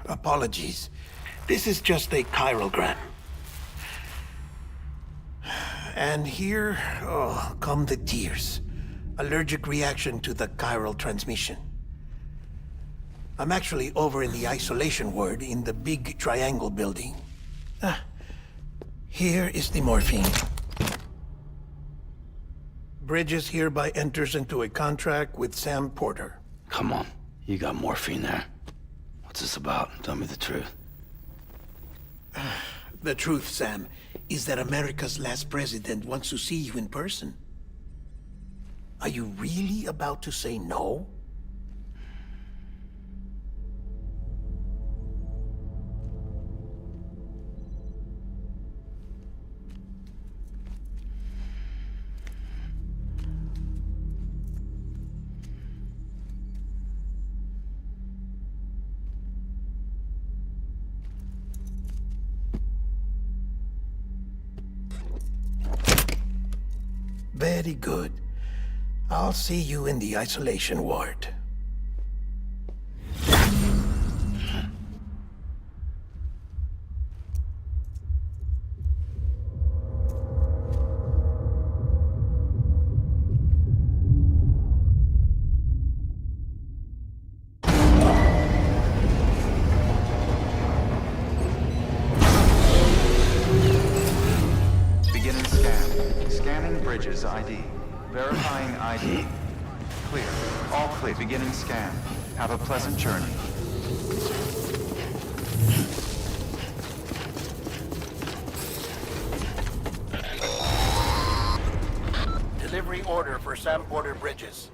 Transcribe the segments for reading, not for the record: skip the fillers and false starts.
Apologies. This is just a chiralgram. And here, oh, come the tears. Allergic reaction to the chiral transmission. I'm actually over in the isolation ward in the big triangle building. Here is the morphine. Bridges hereby enters into a contract with Sam Porter. Come on, you got morphine there. What's this about? Tell me the truth. The truth, Sam, is that America's last president wants to see you in person. Are you really about to say no? Very good. I'll see you in the isolation ward. Beginning scan. Scanning Bridges ID. Verifying ID. Clear. All clear. Beginning scan. Have a pleasant journey. Delivery order for Sam Porter Bridges.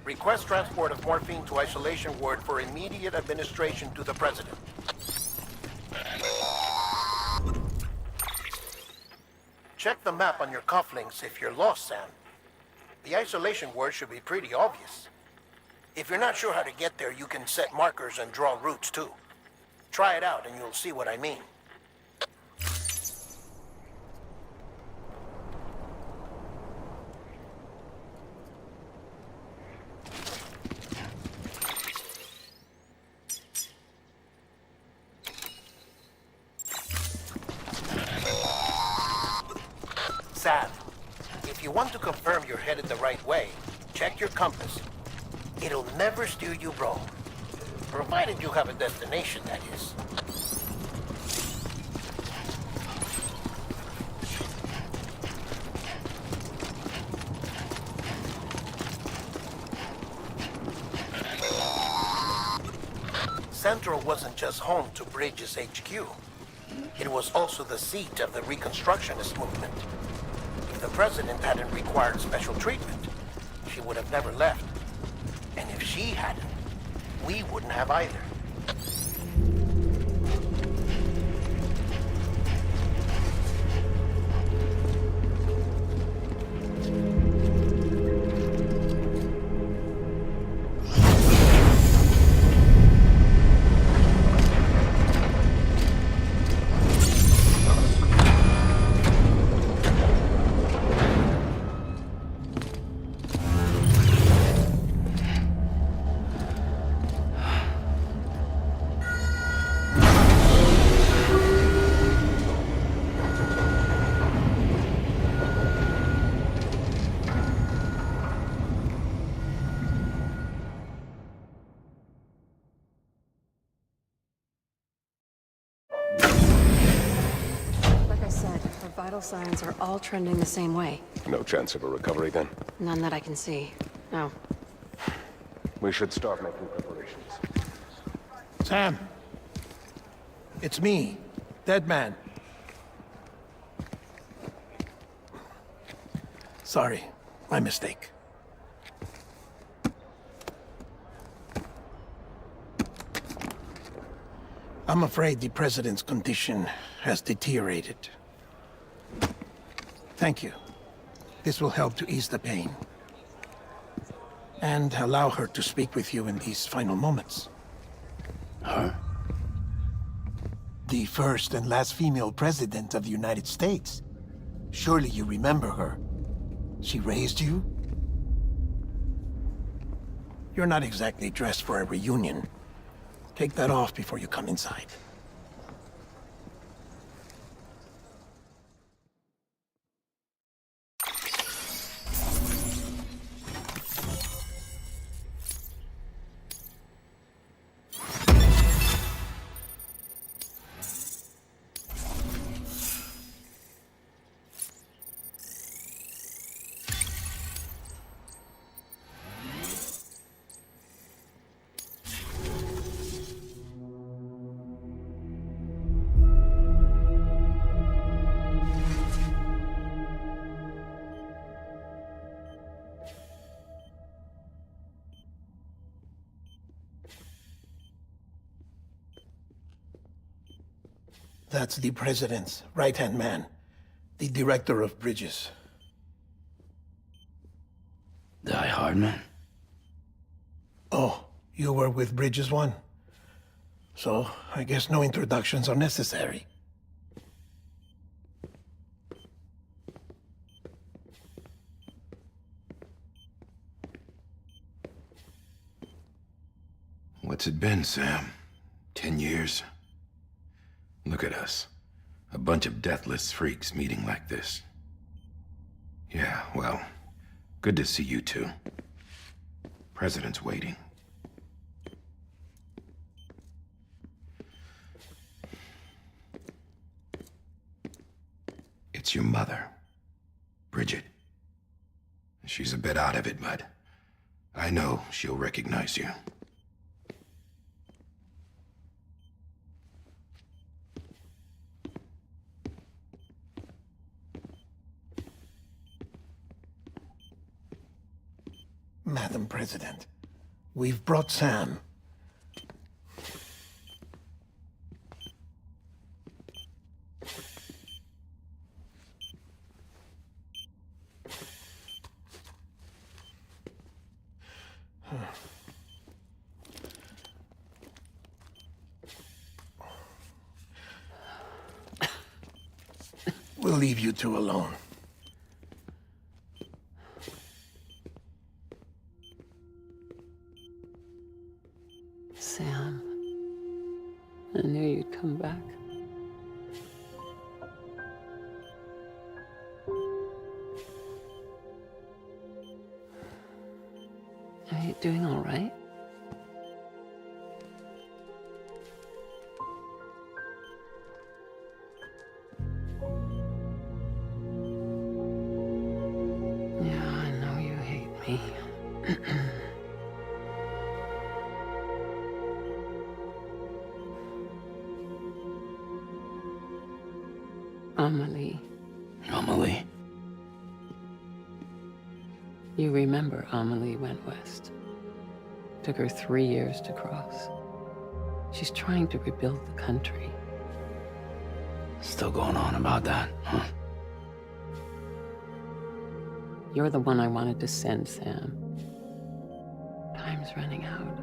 Request transport of morphine to isolation ward for immediate administration to the president. Check the map on your cufflinks if you're lost, Sam. The isolation word should be pretty obvious. If you're not sure how to get there, you can set markers and draw routes too. Try it out and you'll see what I mean. Sam, if you want to confirm you're headed the right way, check your compass. It'll never steer you wrong. Provided you have a destination, that is. Central wasn't just home to Bridges HQ. It was also the seat of the Reconstructionist movement. If the president hadn't required special treatment, she would have never left. And if she hadn't, we wouldn't have either. Vital signs are all trending the same way. No chance of a recovery then? None that I can see. No. We should start making preparations. Sam, it's me, Dead Man. Sorry, my mistake. I'm afraid the president's condition has deteriorated. Thank you. This will help to ease the pain. And allow her to speak with you in these final moments. Her? The first and last female president of the United States. Surely you remember her. She raised you? You're not exactly dressed for a reunion. Take that off before you come inside. That's the president's right-hand man, the director of bridges. Die Hard man? Oh, you were with Bridges 1? So, I guess no introductions are necessary. What's it been, Sam? 10 years? Look at us. A bunch of deathless freaks meeting like this. Yeah, well, good to see you two. President's waiting. It's your mother, Bridget. She's a bit out of it, but I know she'll recognize you. Madam President, we've brought Sam. We'll leave you two alone. Sam, I knew you'd come back. Are you doing all right? Yeah, I know you hate me. Amelie. Amelie? You remember Amelie went west. Took her 3 years to cross. She's trying to rebuild the country. Still going on about that, huh? You're the one I wanted to send, Sam. Time's running out.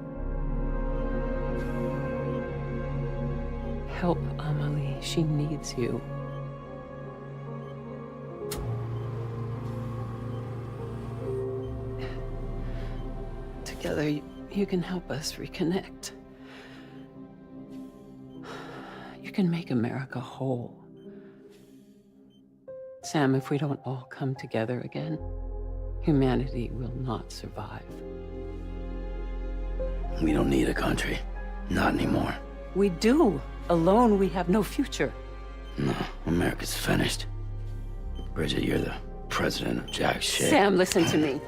Help Amelie. She needs you. Together, you can help us reconnect. You can make America whole. Sam, if we don't all come together again, humanity will not survive. We don't need a country. Not anymore. We do. Alone, we have no future. No, America's finished. Bridget, you're the president of jack shit. Sam, listen to me.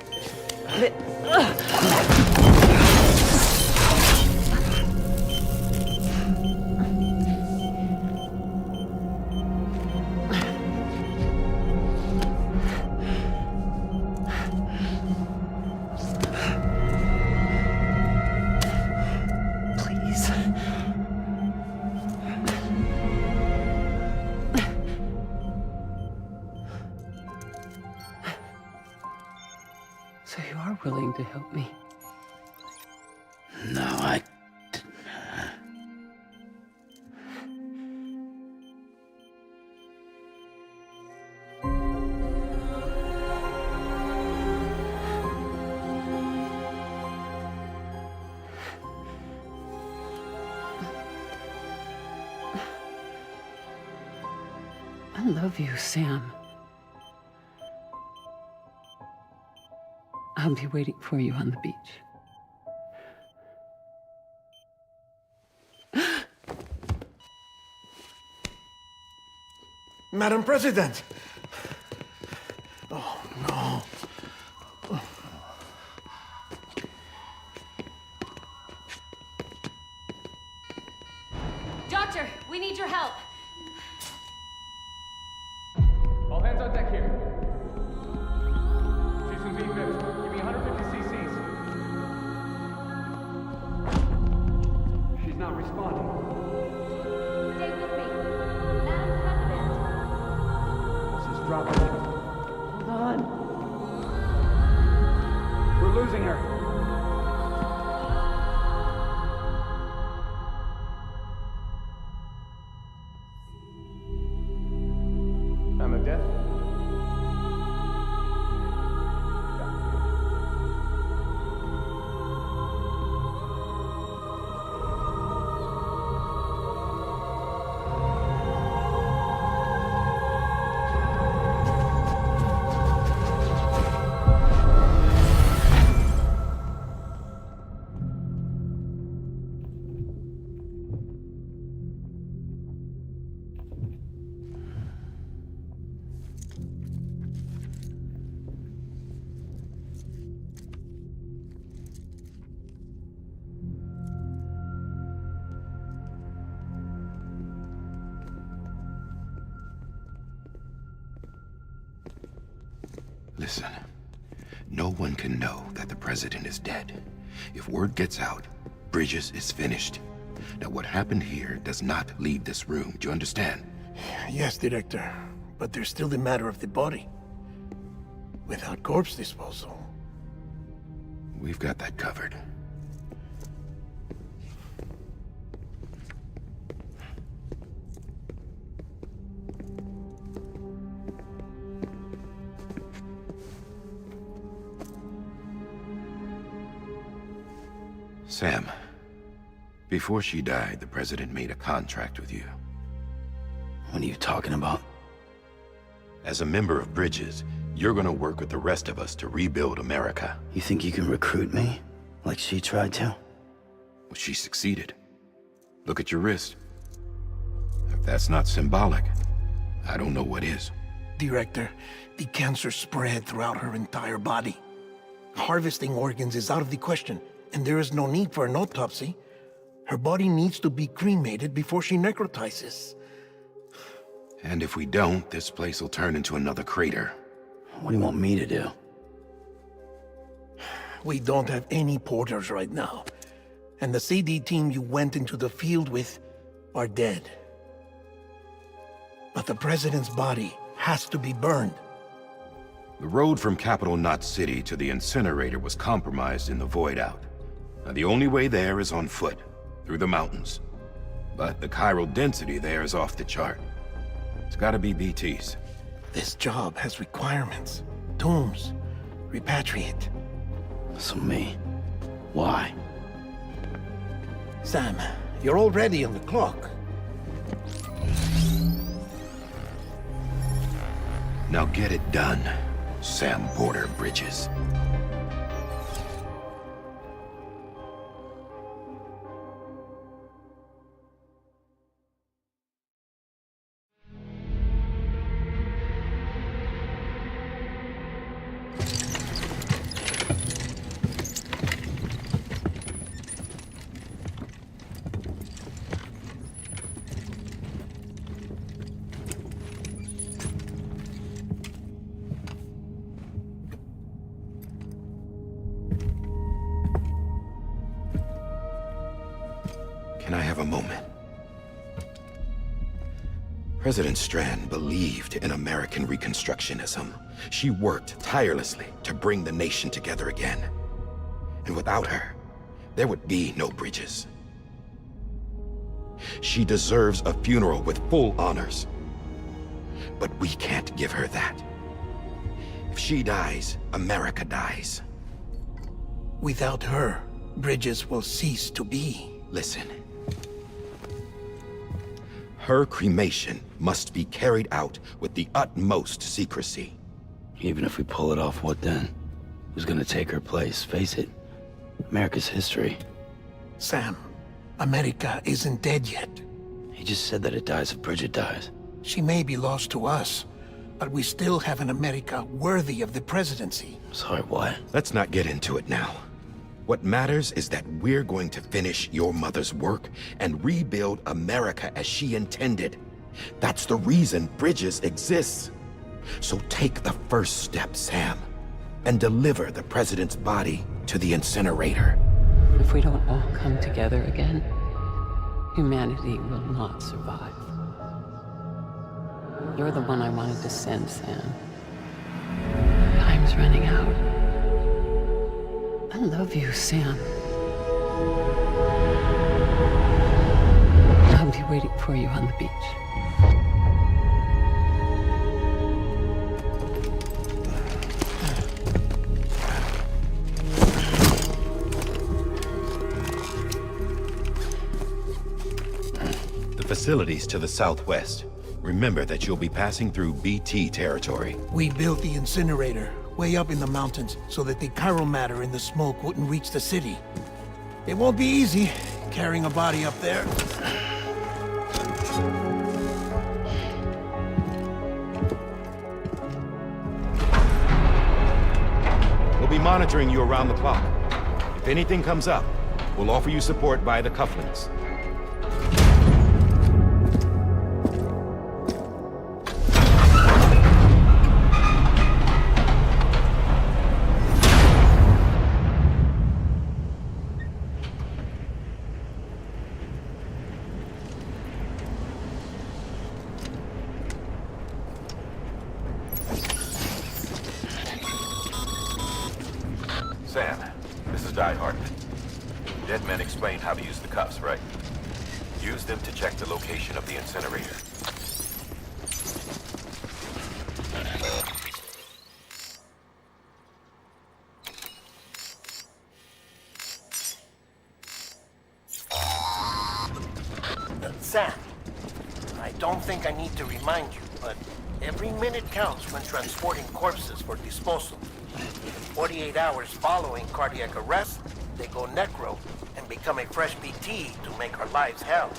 Please. So you are willing to help me? No, I... I love you, Sam. I'll be waiting for you on the beach. Madam President! Oh, no. Doctor, we need your help. All hands on deck here. She's in V-Viv. Give me 150 cc's. She's not responding. Stay with me. Madam President. This is dropping. Hold on. We're losing her. I'm a death. Listen, no one can know that the president is dead. If word gets out, Bridges is finished. Now, what happened here does not leave this room. Do you understand? Yes, Director. But there's still the matter of the body. Without corpse disposal. We've got that covered. Sam, before she died, the president made a contract with you. What are you talking about? As a member of Bridges, you're gonna work with the rest of us to rebuild America. You think you can recruit me? Like she tried to? Well, she succeeded. Look at your wrist. If that's not symbolic, I don't know what is. Director, the cancer spread throughout her entire body. Harvesting organs is out of the question, and there is no need for an autopsy. Her body needs to be cremated before she necrotizes. And if we don't, this place will turn into another crater. What do you want me to do? We don't have any porters right now. And the CD team you went into the field with are dead. But the president's body has to be burned. The road from Capital Knot City to the incinerator was compromised in the void out. Now, the only way there is on foot, through the mountains. But the chiral density there is off the chart. It's gotta be BTs. This job has requirements. Tombs. Repatriate. So me. Why? Sam, you're already on the clock. Now get it done, Sam Porter Bridges. Can I have a moment? President Strand believed in American Reconstructionism. She worked tirelessly to bring the nation together again. And without her, there would be no Bridges. She deserves a funeral with full honors. But we can't give her that. If she dies, America dies. Without her, Bridges will cease to be. Listen. Her cremation must be carried out with the utmost secrecy. Even if we pull it off, what then? Who's gonna take her place? Face it, America's history. Sam, America isn't dead yet. He just said that it dies if Bridget dies. She may be lost to us, but we still have an America worthy of the presidency. Sorry, what? Let's not get into it now. What matters is that we're going to finish your mother's work and rebuild America as she intended. That's the reason Bridges exists. So take the first step, Sam, and deliver the president's body to the incinerator. If we don't all come together again, humanity will not survive. You're the one I wanted to send, Sam. Time's running out. I love you, Sam. I'll be waiting for you on the beach. The facilities to the southwest. Remember that you'll be passing through BT territory. We built the incinerator way up in the mountains so that the chiral matter in the smoke wouldn't reach the city. It won't be easy carrying a body up there. We'll be monitoring you around the clock. If anything comes up, we'll offer you support via the cufflinks. Sam, this is Die Hard. Dead men explained how to use the cuffs, right? Use them to check the location of the incinerator. Sam, I don't think I need to remind you, but every minute counts when transporting corpses for disposal. 48 hours following cardiac arrest, they go necro and become a fresh BT to make our lives hell.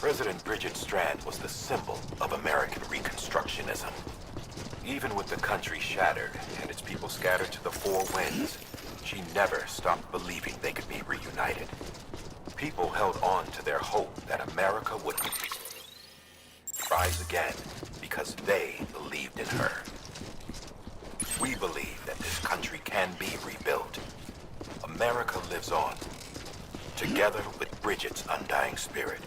President Bridget Strand was the symbol of American Reconstructionism. Even with the country shattered and its people scattered to the four winds, she never stopped believing they could be reunited. People held on to their hope that America would rise again because they believed in her. We believe that this country can be rebuilt. America lives on, together with Bridget's undying spirit.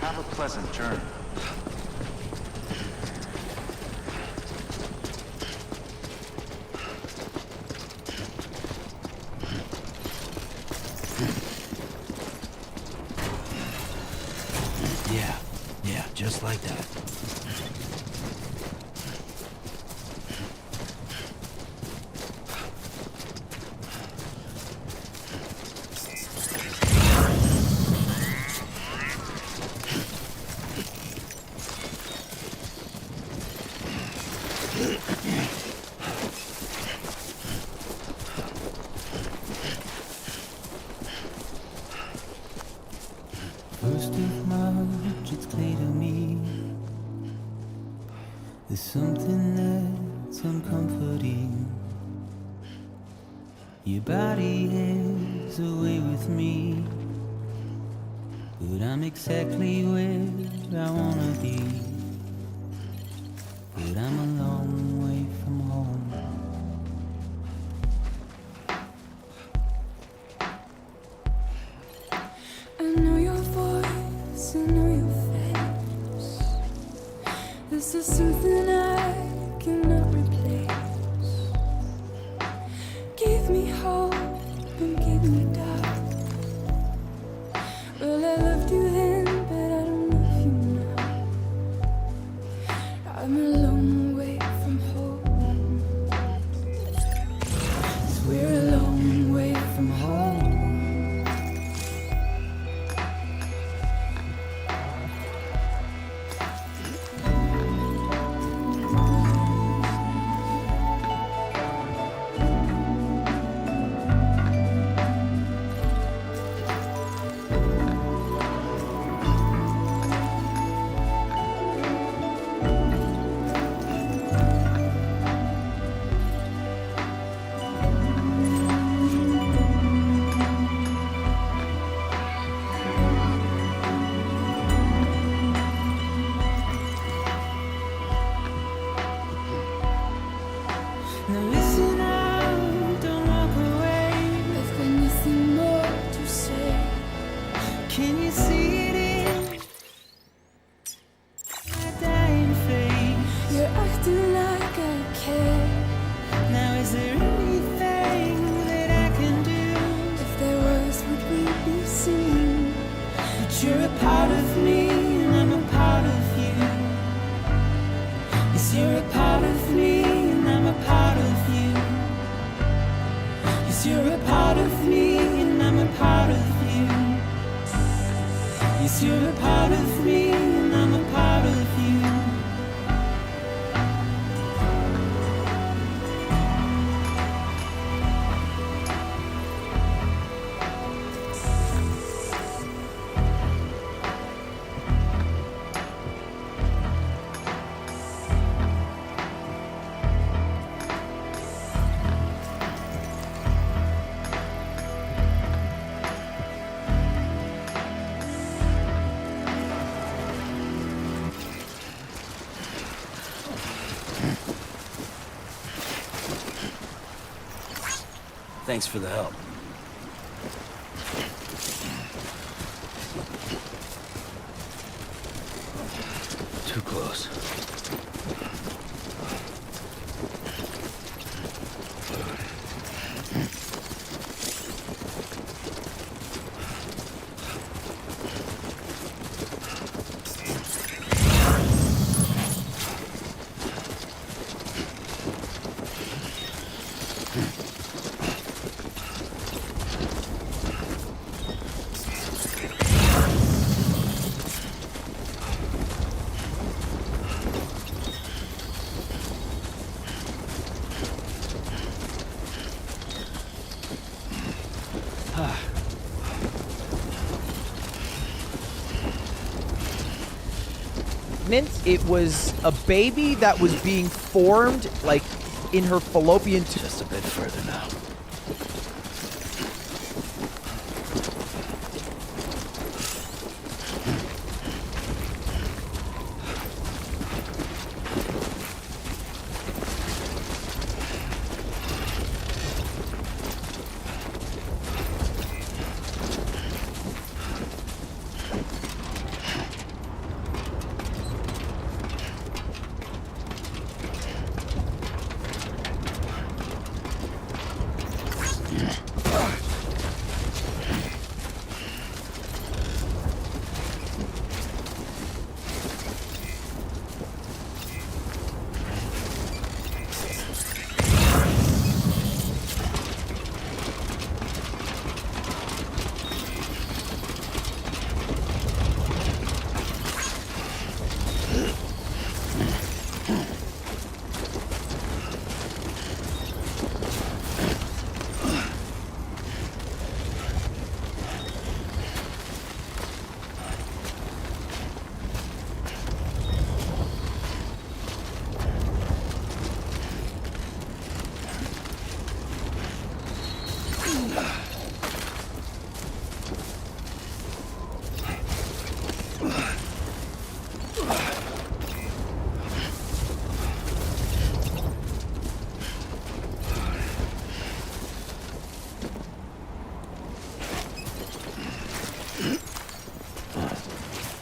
Have a pleasant journey. Yeah, just like that. First of March, it's clear to me there's something that's uncomforting. Your body is away with me, but I'm exactly where I wanna be. but I'm a long way from home. I know your voice, I know your face. This is something I cannot replace. Give me hope and give me doubt. Well, I loved you then, but I don't love you now. I'm a long way from home. 'Cause we're a long way from home. Now listen out, don't walk away. I've got nothing more to say. Can you see it in my dying face? You're acting like I care. Now is there anything that I can do? If there was, would we be seen? But you're a part of me and I'm a part of you. Yes, you're a part of me and I'm a part of you. Yes, you're a part of me and I'm a part of you. Yes, you're a part of me and I'm a part of you. Thanks for the help. Too close. It was a baby that was being formed, like, in her fallopian tube. Just a bit further now.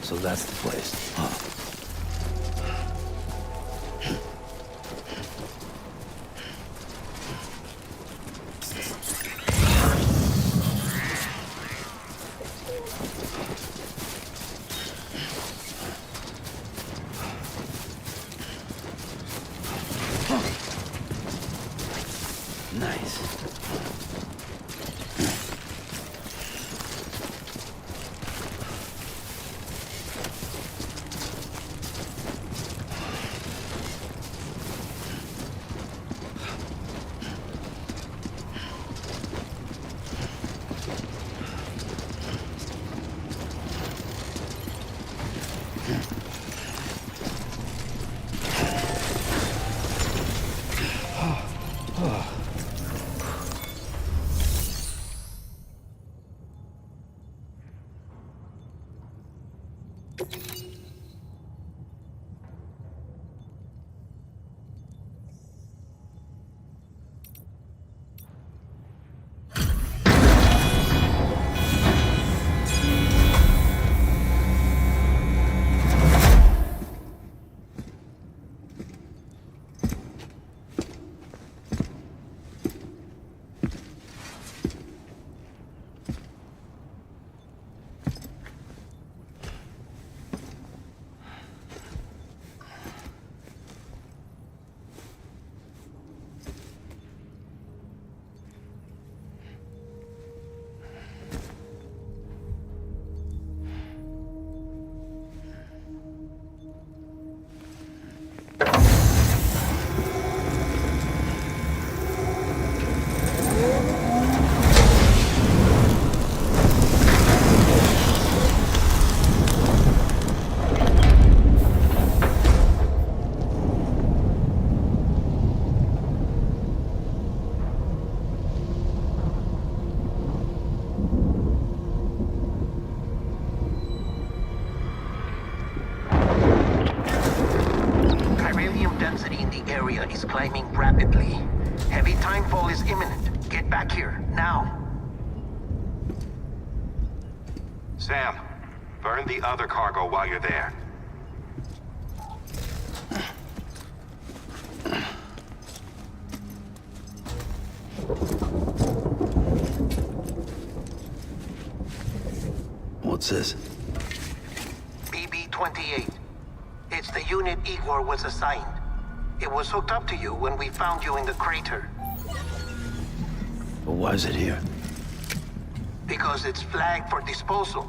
So that's the place, huh? Nice. Density in the area is climbing rapidly. Heavy timefall is imminent. Get back here, now. Sam, burn the other cargo while you're there. What's this? BB-28. It's the unit Igor was assigned. It was hooked up to you when we found you in the crater. But why is it here? Because it's flagged for disposal.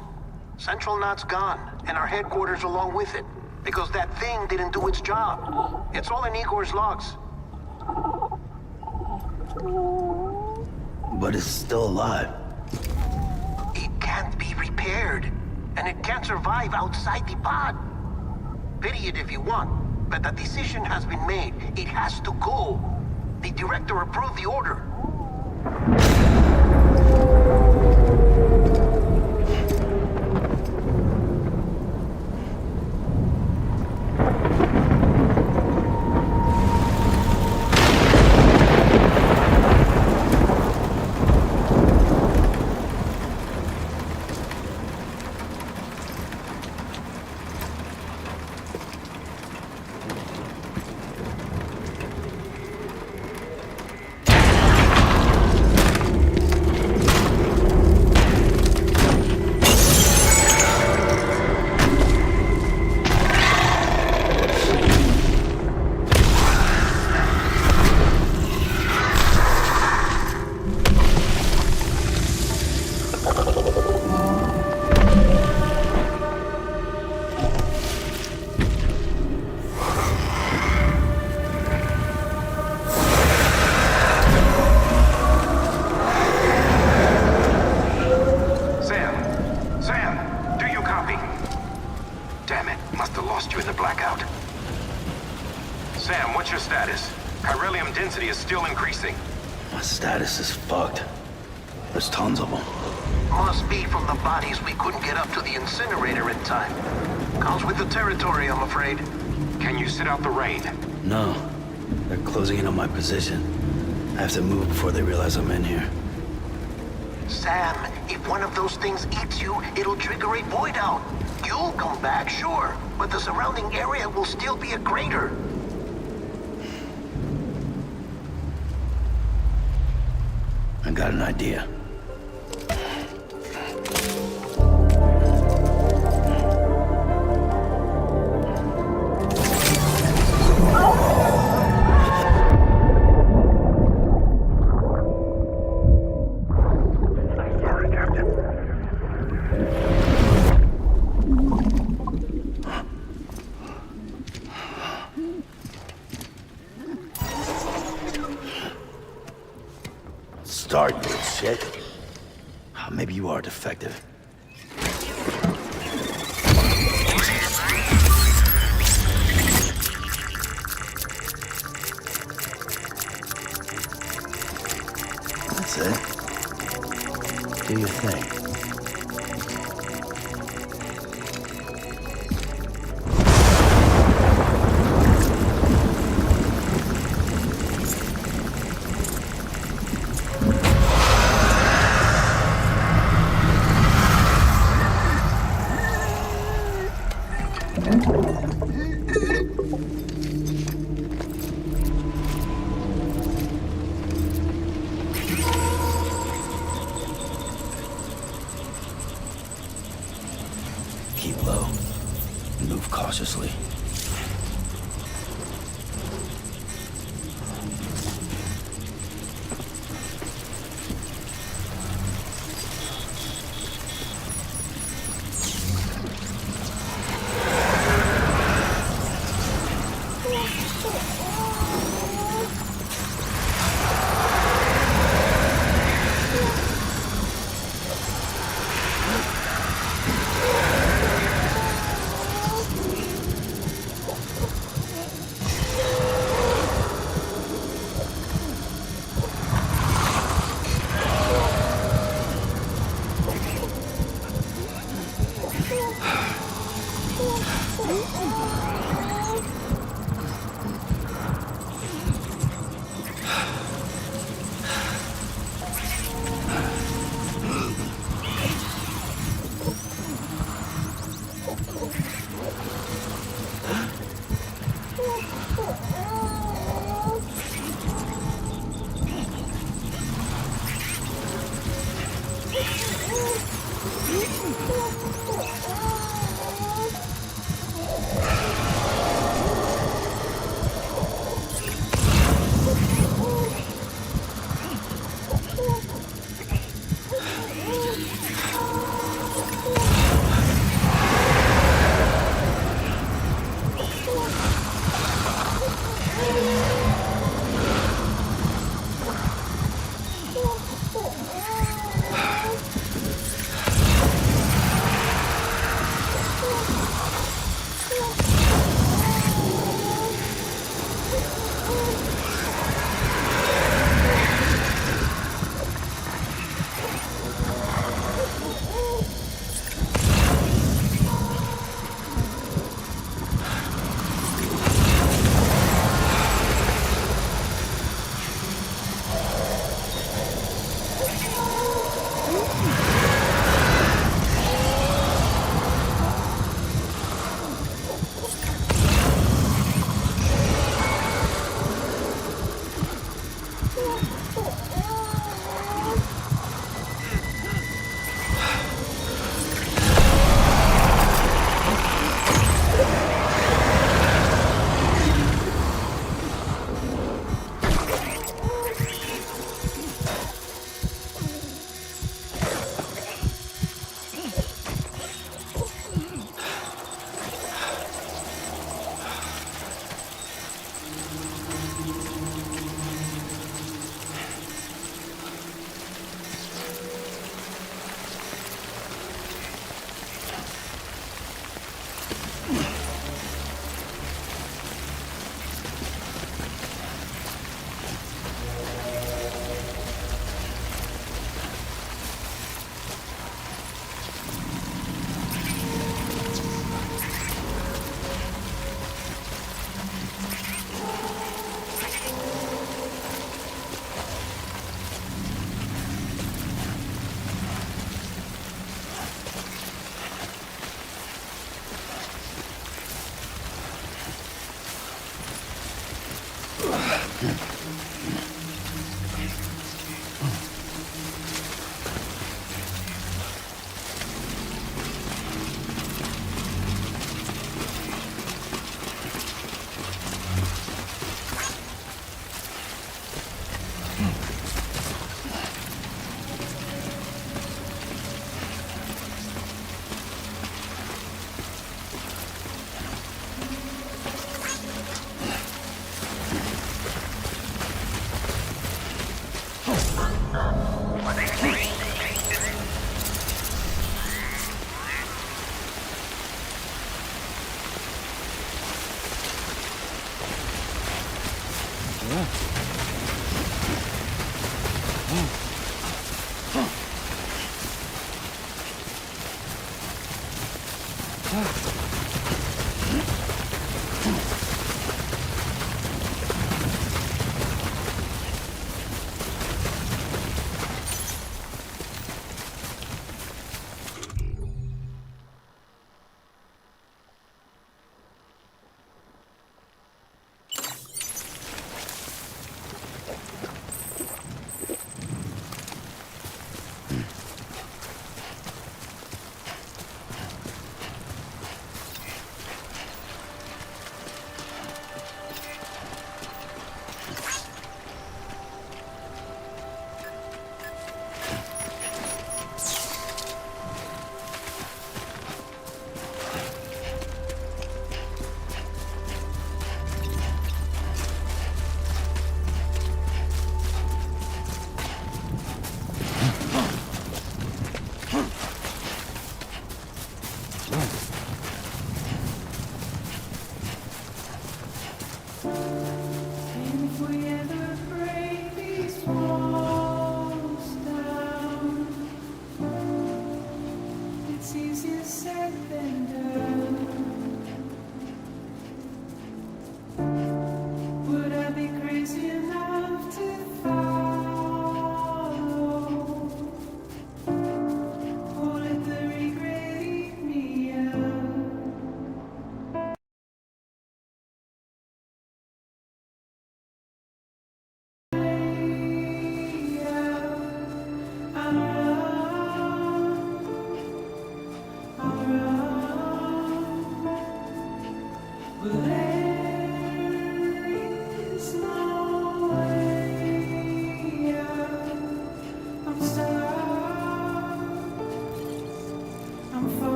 Central Knot's gone, and our headquarters along with it. Because that thing didn't do its job. It's all in Igor's logs. But it's still alive. It can't be repaired. And it can't survive outside the pod. Pity it if you want, but the decision has been made. It has to go. The director approved the order. Sam, what's your status? Chiralium density is still increasing. My status is fucked. There's tons of them. Must be from the bodies we couldn't get up to the incinerator in time. Comes with the territory, I'm afraid. Can you sit out the rain? No. They're closing in on my position. I have to move before they realize I'm in here. Sam, if one of those things eats you, it'll trigger a void out. You'll come back, sure, but the surrounding area will still be a crater. I got an idea. Start, you shit. Maybe you are defective. That's it. Do your thing. Keep low. Move cautiously.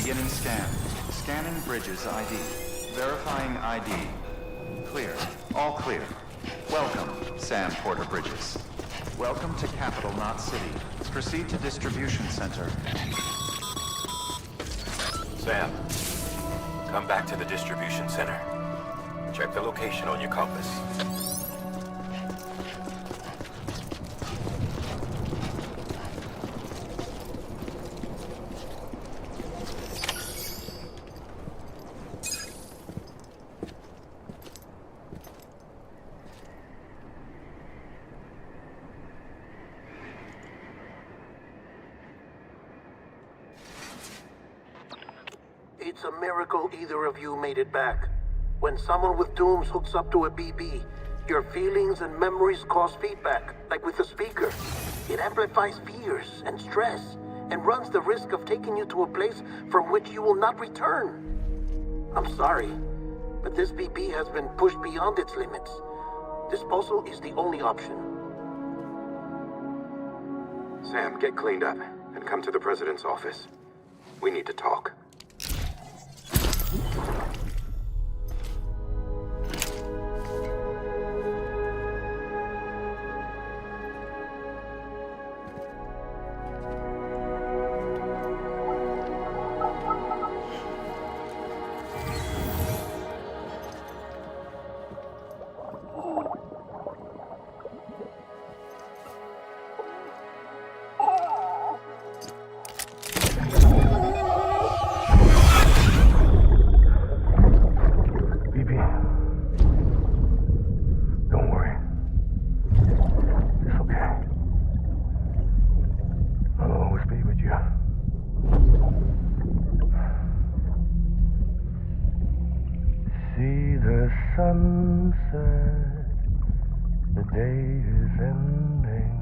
Beginning scan. Scanning Bridges ID. Verifying ID. Clear. All clear. Welcome, Sam Porter Bridges. Welcome to Capital Knot City. Proceed to Distribution Center. Sam, come back to the distribution center. Check the location on your compass. It's a miracle either of you made it back. When someone with dooms hooks up to a BB, your feelings and memories cause feedback, like with the speaker. It amplifies fears and stress, and runs the risk of taking you to a place from which you will not return. I'm sorry, but this BB has been pushed beyond its limits. Disposal is the only option. Sam, get cleaned up. and come to the president's office. We need to talk. Sunset, the day is ending.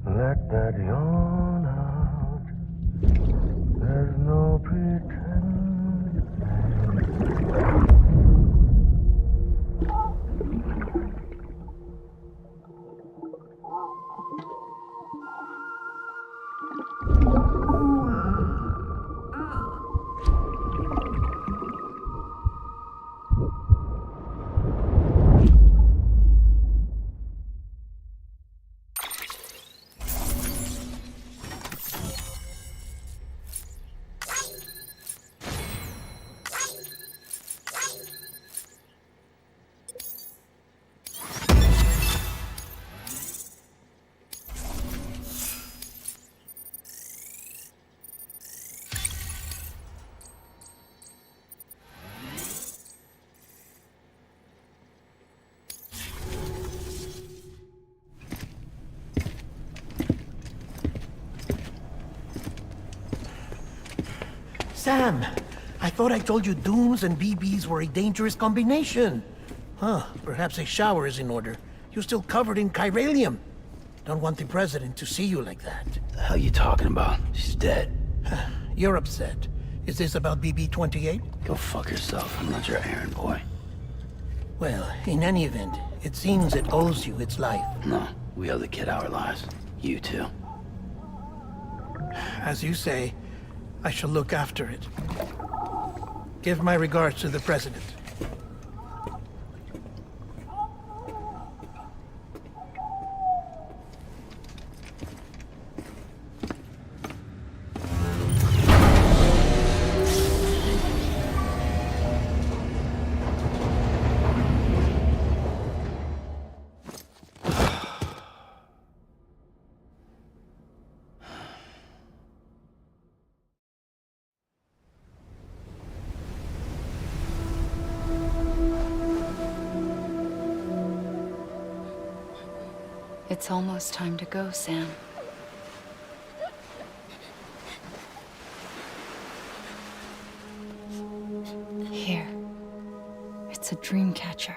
Let that yawn out. There's no pretending. Sam, I thought I told you dooms and BBs were a dangerous combination. Huh, perhaps a shower is in order. You're still covered in chiralium. Don't want the president to see you like that. The hell you talking about? She's dead. You're upset. Is this about BB-28? Go fuck yourself. I'm not your errand boy. Well, in any event, it seems it owes you its life. No, we owe the kid our lives. You too. As you say, I shall look after it. Give my regards to the president. It's almost time to go, Sam. Here. It's a dream catcher.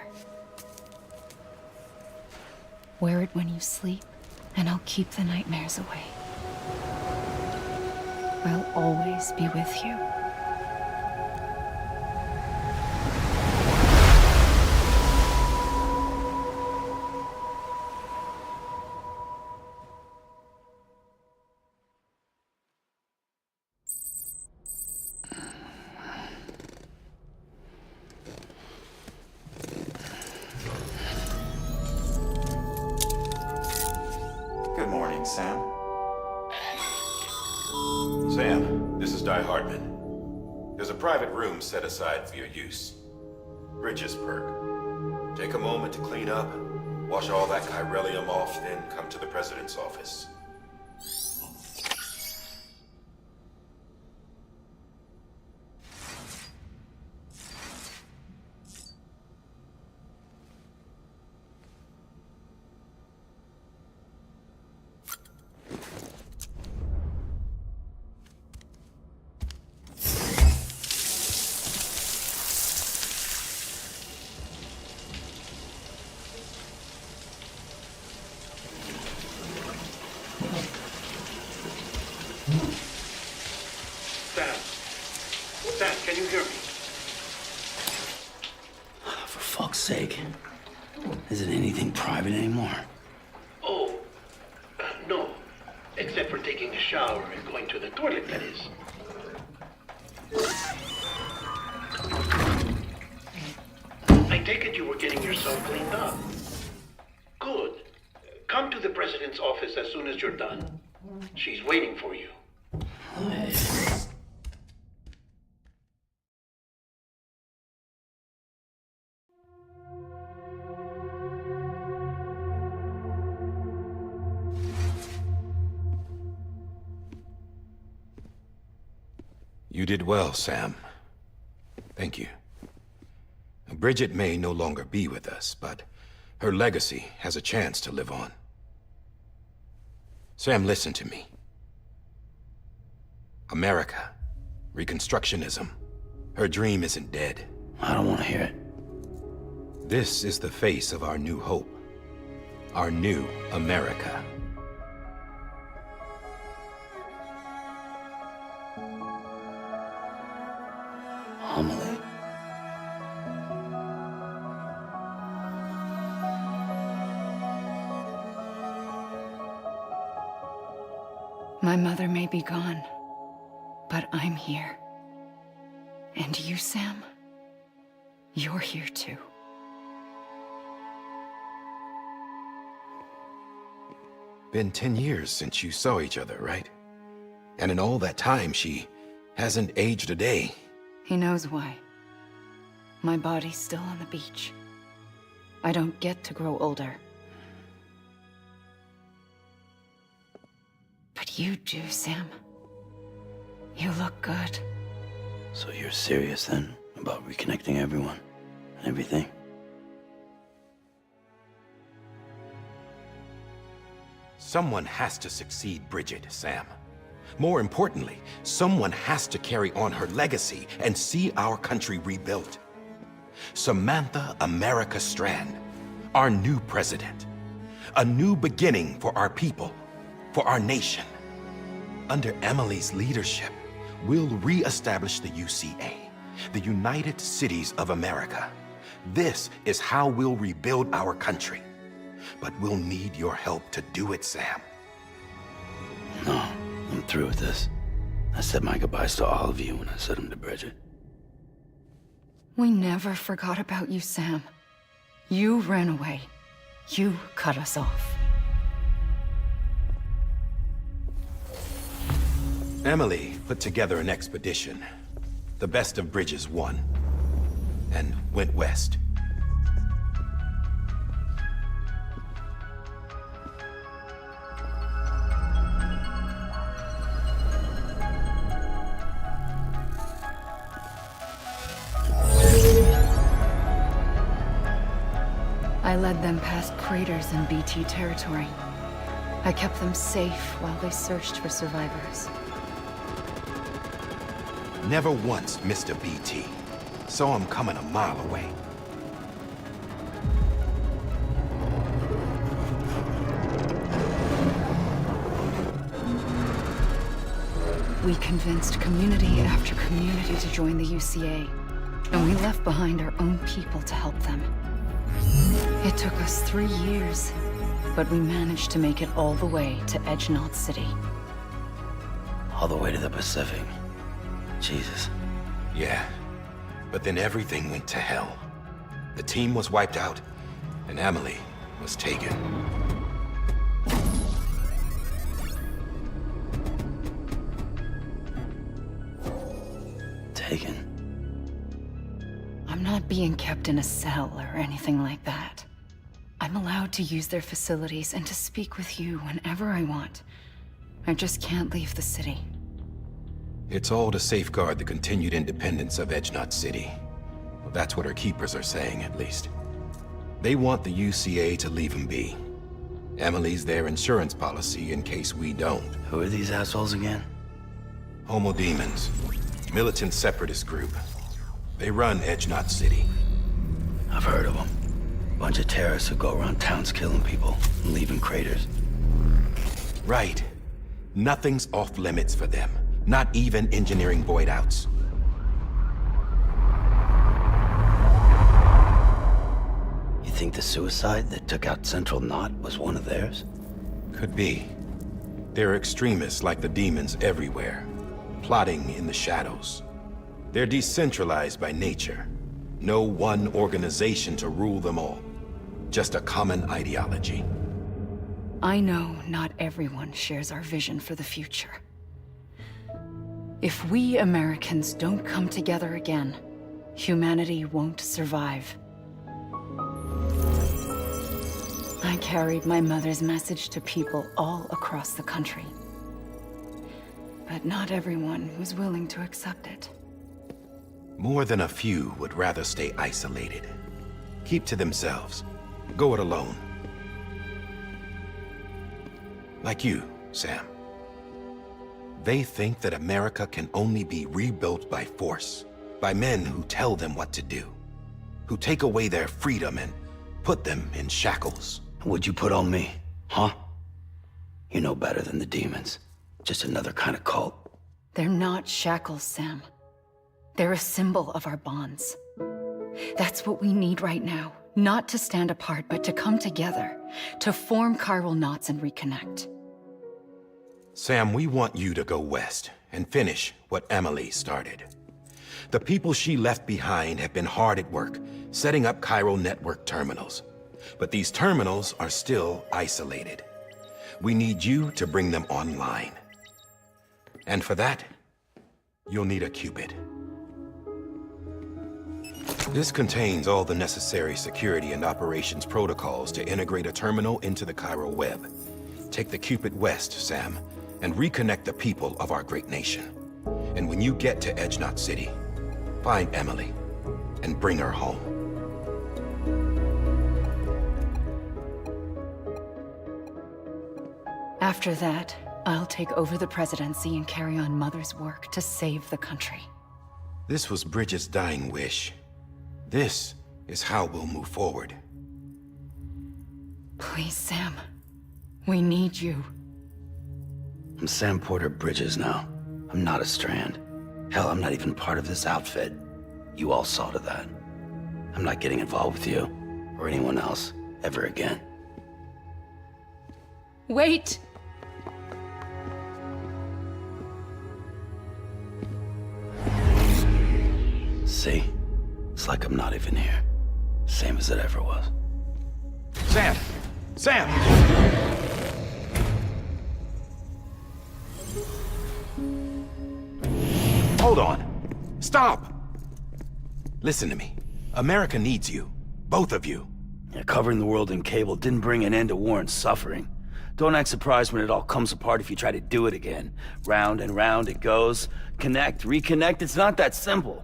Wear it when you sleep, and I'll keep the nightmares away. I'll always be with you. Good morning, Sam. Sam, this is Di Hartman. There's a private room set aside for your use. Bridges perk. Take a moment to clean up, wash all that chiralium off, then come to the president's office. Sam, can you hear me? For fuck's sake. Is it anything private anymore? Oh, no. Except for taking a shower and going to the toilet, that is. I take it you were getting yourself cleaned up. Good. Come to the president's office as soon as you're done. She's waiting for you. You did well, Sam. Thank you. Bridget may no longer be with us, but her legacy has a chance to live on. Sam, listen to me. America, Reconstructionism, her dream isn't dead. I don't want to hear it. This is the face of our new hope. Our new America. Amelie. My mother may be gone, but I'm here. And you, Sam? You're here too. Been 10 years since you saw each other, right? And in all that time, she hasn't aged a day. He knows why. My body's still on the beach. I don't get to grow older. But you do, Sam. You look good. So you're serious then about reconnecting everyone and everything? Someone has to succeed Bridget, Sam. More importantly, someone has to carry on her legacy and see our country rebuilt. Samantha America Strand, our new president. A new beginning for our people, for our nation. Under Emily's leadership, we'll re-establish the UCA, the United Cities of America. This is how we'll rebuild our country. But we'll need your help to do it, Sam. No, I'm through with this. I said my goodbyes to all of you when I said them to Bridget. We never forgot about you, Sam. You ran away. You cut us off. Emily put together an expedition. The best of Bridges won. And went west. I led them past craters in BT territory. I kept them safe while they searched for survivors. Never once missed a BT. Saw him coming a mile away. We convinced community after community to join the UCA, and we left behind our own people to help them. It took us 3 years, but we managed to make it all the way to Edgenot City. All the way to the Pacific. Jesus. Yeah, but then everything went to hell. The team was wiped out, and Emily was taken. Taken? I'm not being kept in a cell or anything like that. I'm allowed to use their facilities and to speak with you whenever I want. I just can't leave the city. It's all to safeguard the continued independence of Edgenot City. Well, that's what our keepers are saying, at least. They want the UCA to leave him be. Emily's their insurance policy in case we don't. Who are these assholes again? Homo Demons. Militant separatist group. They run Edgenot City. I've heard of them. Bunch of terrorists who go around towns killing people and leaving craters. Right. Nothing's off limits for them. Not even engineering void outs. You think the suicide that took out Central Knot was one of theirs? Could be. There are extremists like the demons everywhere, plotting in the shadows. They're decentralized by nature. No one organization to rule them all. Just a common ideology. I know not everyone shares our vision for the future. If we Americans don't come together again, humanity won't survive. I carried my mother's message to people all across the country. But not everyone was willing to accept it. More than a few would rather stay isolated. Keep to themselves. Go it alone. Like you, Sam. They think that America can only be rebuilt by force, by men who tell them what to do, who take away their freedom and put them in shackles. What'd you put on me, huh? You know better than the demons. Just another kind of cult. They're not shackles, Sam. They're a symbol of our bonds. That's what we need right now. Not to stand apart, but to come together, to form chiral knots and reconnect. Sam, we want you to go west and finish what Emily started. The people she left behind have been hard at work, setting up chiral network terminals. But these terminals are still isolated. We need you to bring them online. And for that, you'll need a Cupid. This contains all the necessary security and operations protocols to integrate a terminal into the chiral web. Take the Cupid west, Sam, and reconnect the people of our great nation. And when you get to Edge Knot City, find Emily and bring her home. After that, I'll take over the presidency and carry on Mother's work to save the country. This was Bridget's dying wish. This is how we'll move forward. Please, Sam. We need you. I'm Sam Porter Bridges now. I'm not a Strand. Hell, I'm not even part of this outfit. You all saw to that. I'm not getting involved with you, or anyone else, ever again. Wait! See? It's like I'm not even here. Same as it ever was. Sam! Sam! Hold on. Stop! Listen to me. America needs you. Both of you. Yeah, covering the world in cable didn't bring an end to war and suffering. Don't act surprised when it all comes apart if you try to do it again. Round and round it goes. Connect, reconnect, it's not that simple.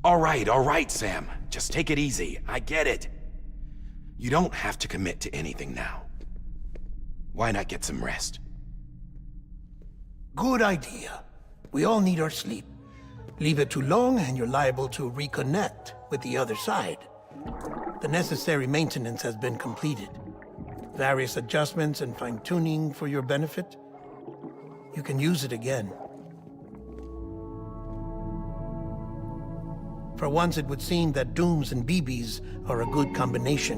All right, Sam. Just take it easy. I get it. You don't have to commit to anything now. Why not get some rest? Good idea. We all need our sleep. Leave it too long and you're liable to reconnect with the other side. The necessary maintenance has been completed. Various adjustments and fine-tuning for your benefit. You can use it again. For once, it would seem that Dooms and BBs are a good combination.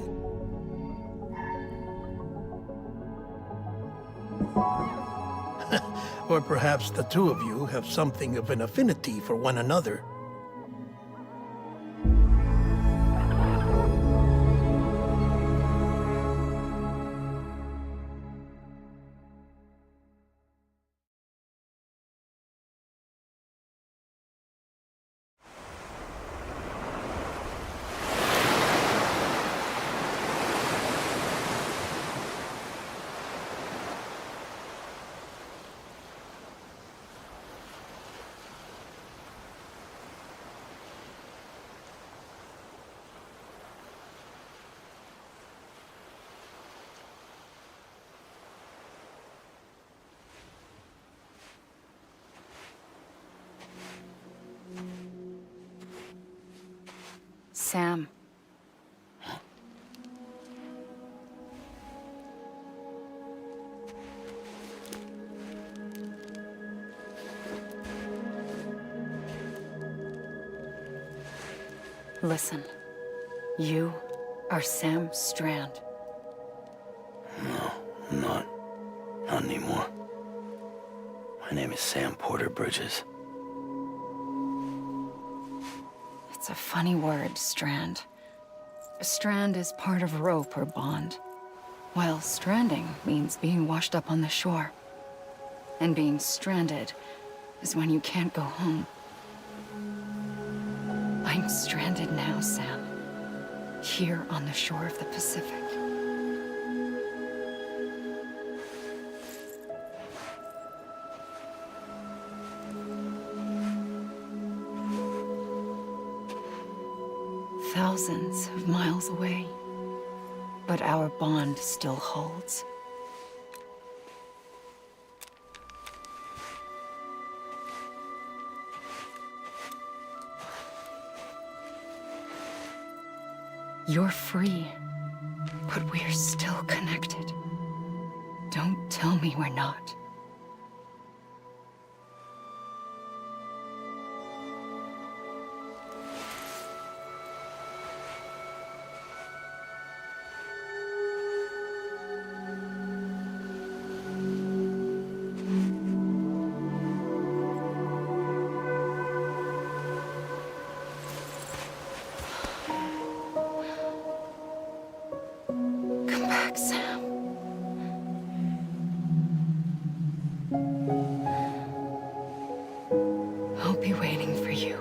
Or perhaps the two of you have something of an affinity for one another. Sam. Listen. You are Sam Strand. No, I'm not. Not anymore. My name is Sam Porter Bridges. It's a funny word, strand. A strand is part of rope or bond, while stranding means being washed up on the shore. And being stranded is when you can't go home. I'm stranded now, Sam. Here on the shore of the Pacific. Thousands of miles away. But our bond still holds. You're free, but we're still connected. Don't tell me we're not. Come back, Sam. I'll be waiting for you.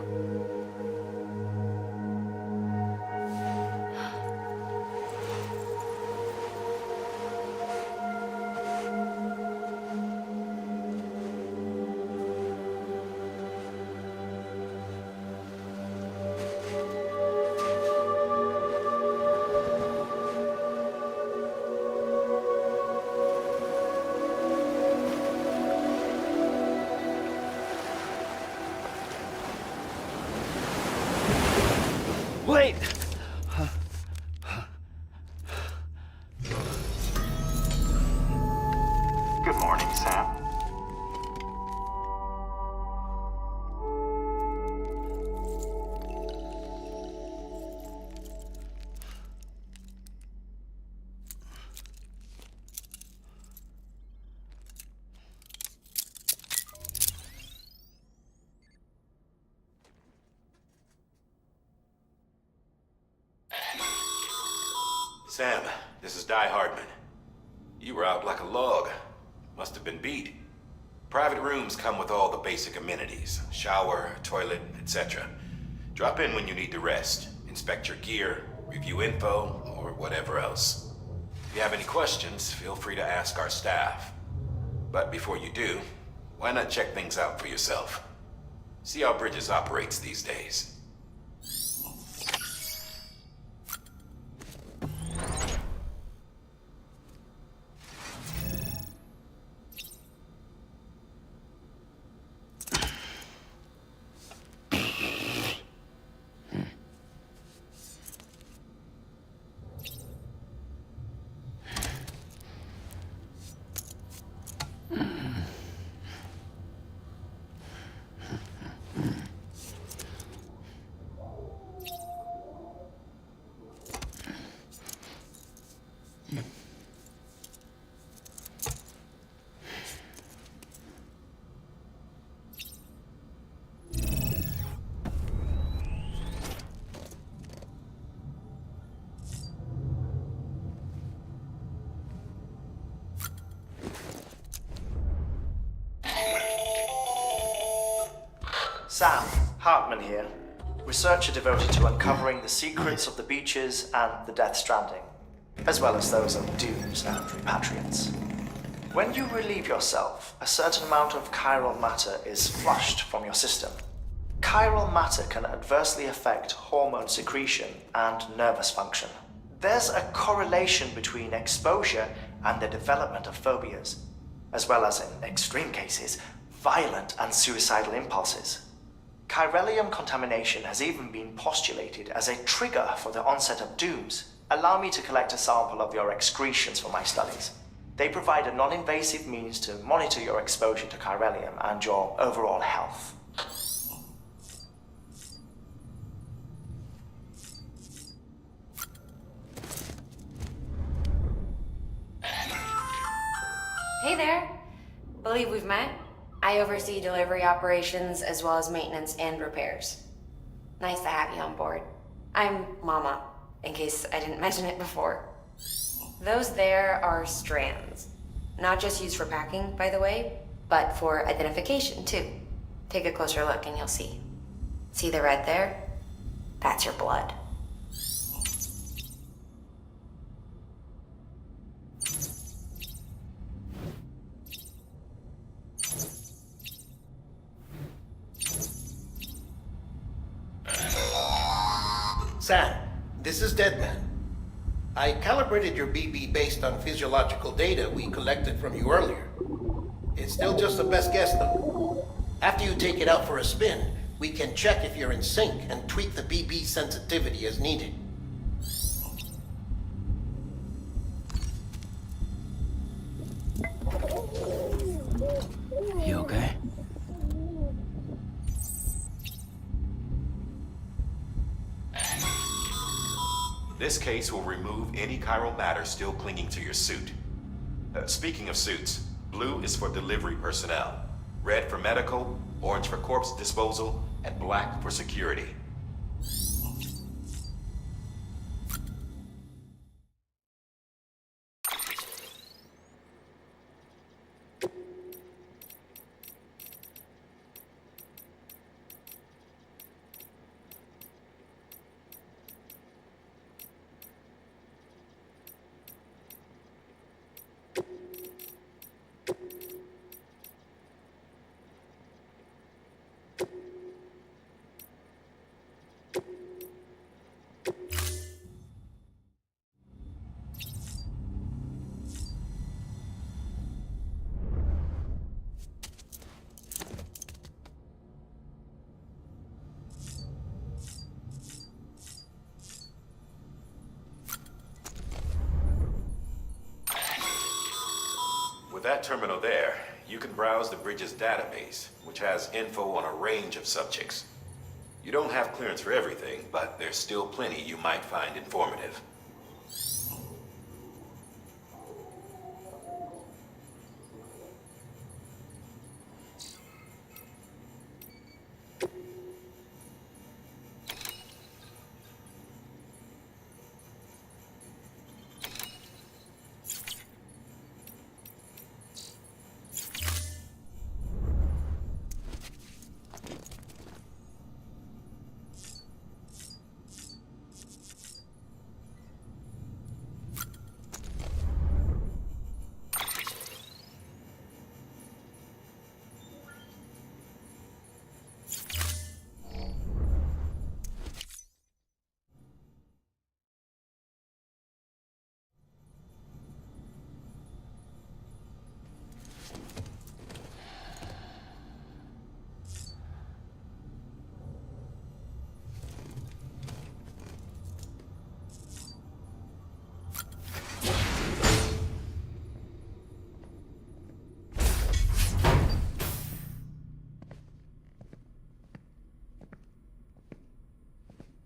Wait! Good morning, Sam. Sam, this is Di Hardman. You were out like a log. Must have been beat. Private rooms come with all the basic amenities. Shower, toilet, etc. Drop in when you need to rest. Inspect your gear, review info, or whatever else. If you have any questions, feel free to ask our staff. But before you do, why not check things out for yourself? See how Bridges operates these days. Sam, Hartman here, researcher devoted to uncovering the secrets of the beaches and the Death Stranding, as well as those of dooms and repatriants. When you relieve yourself, a certain amount of chiral matter is flushed from your system. Chiral matter can adversely affect hormone secretion and nervous function. There's a correlation between exposure and the development of phobias, as well as, in extreme cases, violent and suicidal impulses. Chiralium contamination has even been postulated as a trigger for the onset of dooms. Allow me to collect a sample of your excretions for my studies. They provide a non-invasive means to monitor your exposure to chiralium and your overall health. Hey there. Believe we've met? I oversee delivery operations as well as maintenance and repairs. Nice to have you on board. I'm Mama, in case I didn't mention it before. Those there are strands. Not just used for packing, by the way, but for identification, too. Take a closer look and you'll see. See the red there? That's your blood. Sam, this is Deadman. I calibrated your BB based on physiological data we collected from you earlier. It's still just a best guess, though. After you take it out for a spin, we can check if you're in sync and tweak the BB sensitivity as needed. You okay? This case will remove any chiral matter still clinging to your suit. Speaking of suits, blue is for delivery personnel, red for medical, orange for corpse disposal, and black for security. With that terminal there, you can browse the bridge's database, which has info on a range of subjects. You don't have clearance for everything, but there's still plenty you might find informative.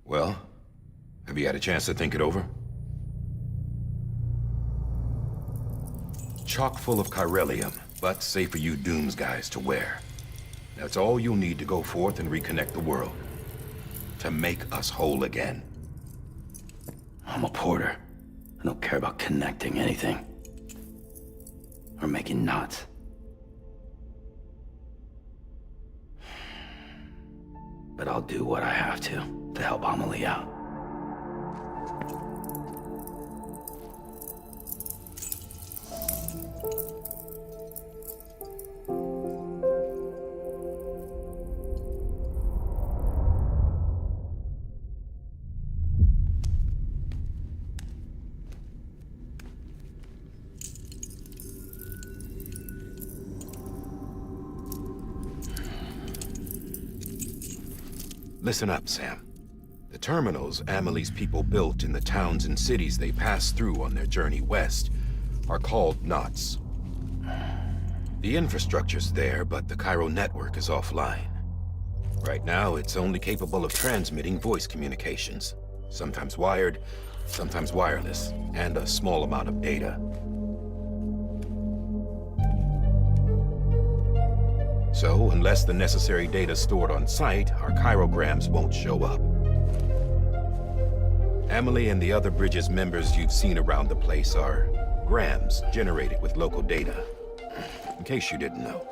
Well, have you had a chance to think it over? Chock full of chiralium, but safe for you Dooms guys to wear. That's all you'll need to go forth and reconnect the world. To make us whole again. I'm a porter. I don't care about connecting anything. Or making knots. But I'll do what I have to help Amelie out. Listen up, Sam. The terminals Amelie's people built in the towns and cities they passed through on their journey west are called knots. The infrastructure's there, but the Cairo network is offline. Right now, it's only capable of transmitting voice communications. Sometimes wired, sometimes wireless, and a small amount of data. So, unless the necessary data stored on site, our chirograms won't show up. Emily and the other Bridges members you've seen around the place are grams generated with local data. In case you didn't know.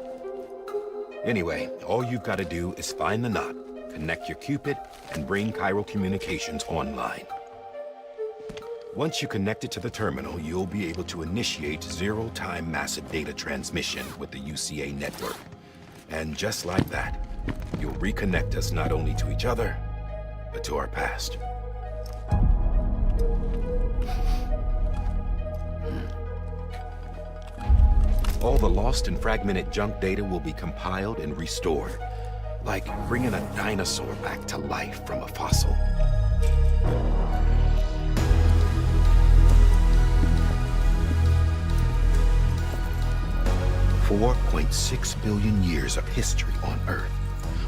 Anyway, all you've got to do is find the knot, connect your Cupid, and bring chiral communications online. Once you connect it to the terminal, you'll be able to initiate zero-time massive data transmission with the UCA network. And just like that, you'll reconnect us not only to each other, but to our past. All the lost and fragmented junk data will be compiled and restored, like bringing a dinosaur back to life from a fossil. $4.6 billion years of history on Earth.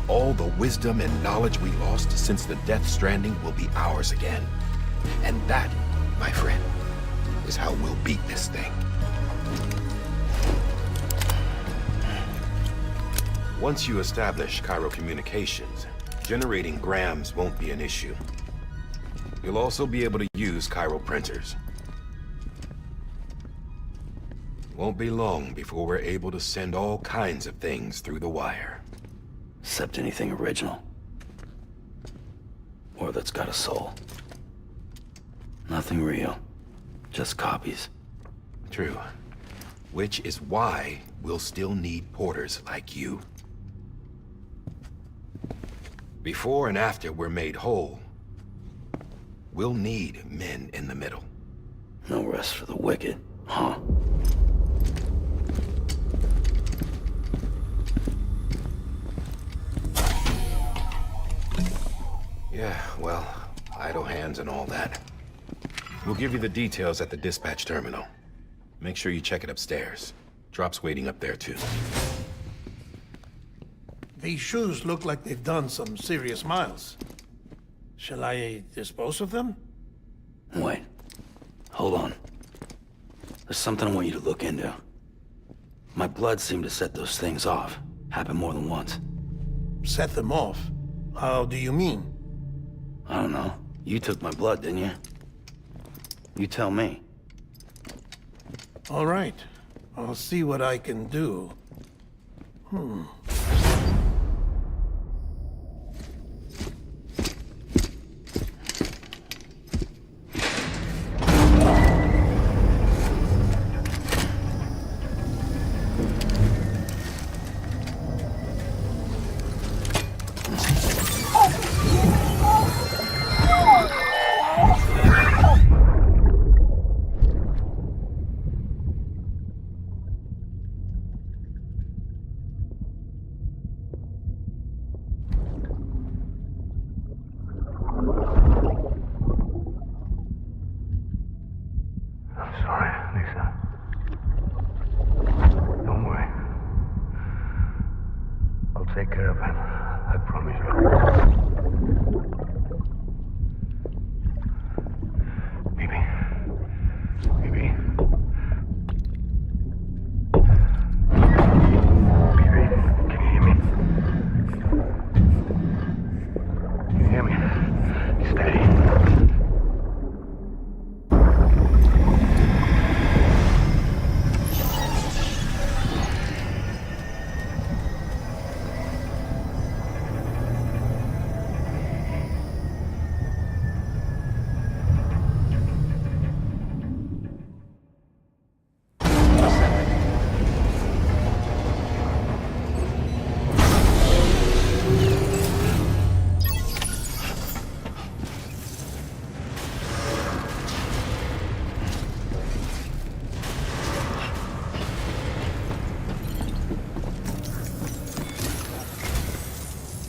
All the wisdom and knowledge we lost since the Death Stranding will be ours again. And that, my friend, is how we'll beat this thing. Once you establish chiral communications, generating grams won't be an issue. You'll also be able to use chiral printers. Won't be long before we're able to send all kinds of things through the wire. Except anything original. Or that's got a soul. Nothing real. Just copies. True. Which is why we'll still need porters like you. Before and after we're made whole, we'll need men in the middle. No rest for the wicked, huh? Yeah, well, idle hands and all that. We'll give you the details at the dispatch terminal. Make sure you check it upstairs. Drop's waiting up there, too. These shoes look like they've done some serious miles. Shall I dispose of them? Wait. Hold on. There's something I want you to look into. My blood seemed to set those things off. Happened more than once. Set them off? How do you mean? I don't know. You took my blood, didn't you? You tell me. All right. I'll see what I can do. Take care of him. I promise you. Baby. Baby. Baby, can you hear me? Can you hear me? Steady.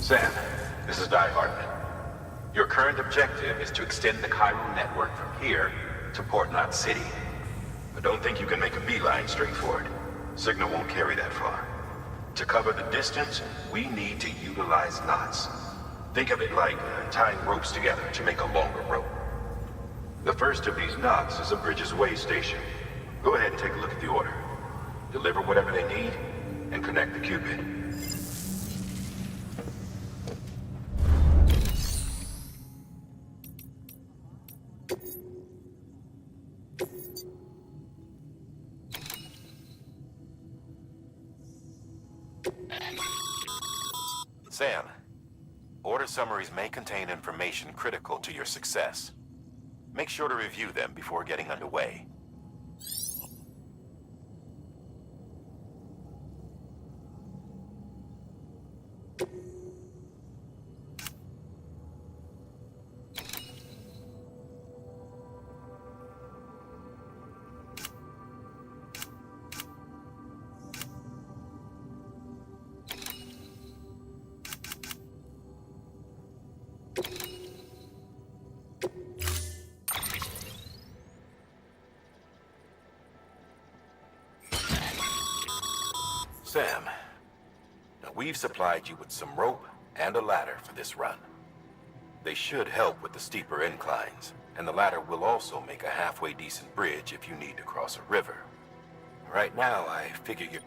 Sam, this is Di Hartman. Your current objective is to extend the chiral network from here to Port Knot City. But don't think you can make a beeline straight for it. Signal won't carry that far. To cover the distance, we need to utilize knots. Think of it like tying ropes together to make a longer rope. The first of these knots is a Bridges way station. Go ahead and take a look at the order. Deliver whatever they need, and connect the Cupid. Sam, order summaries may contain information critical to your success. Make sure to review them before getting underway. Sam, now we've supplied you with some rope and a ladder for this run. They should help with the steeper inclines, and the ladder will also make a halfway decent bridge if you need to cross a river. Right now, I figure you're...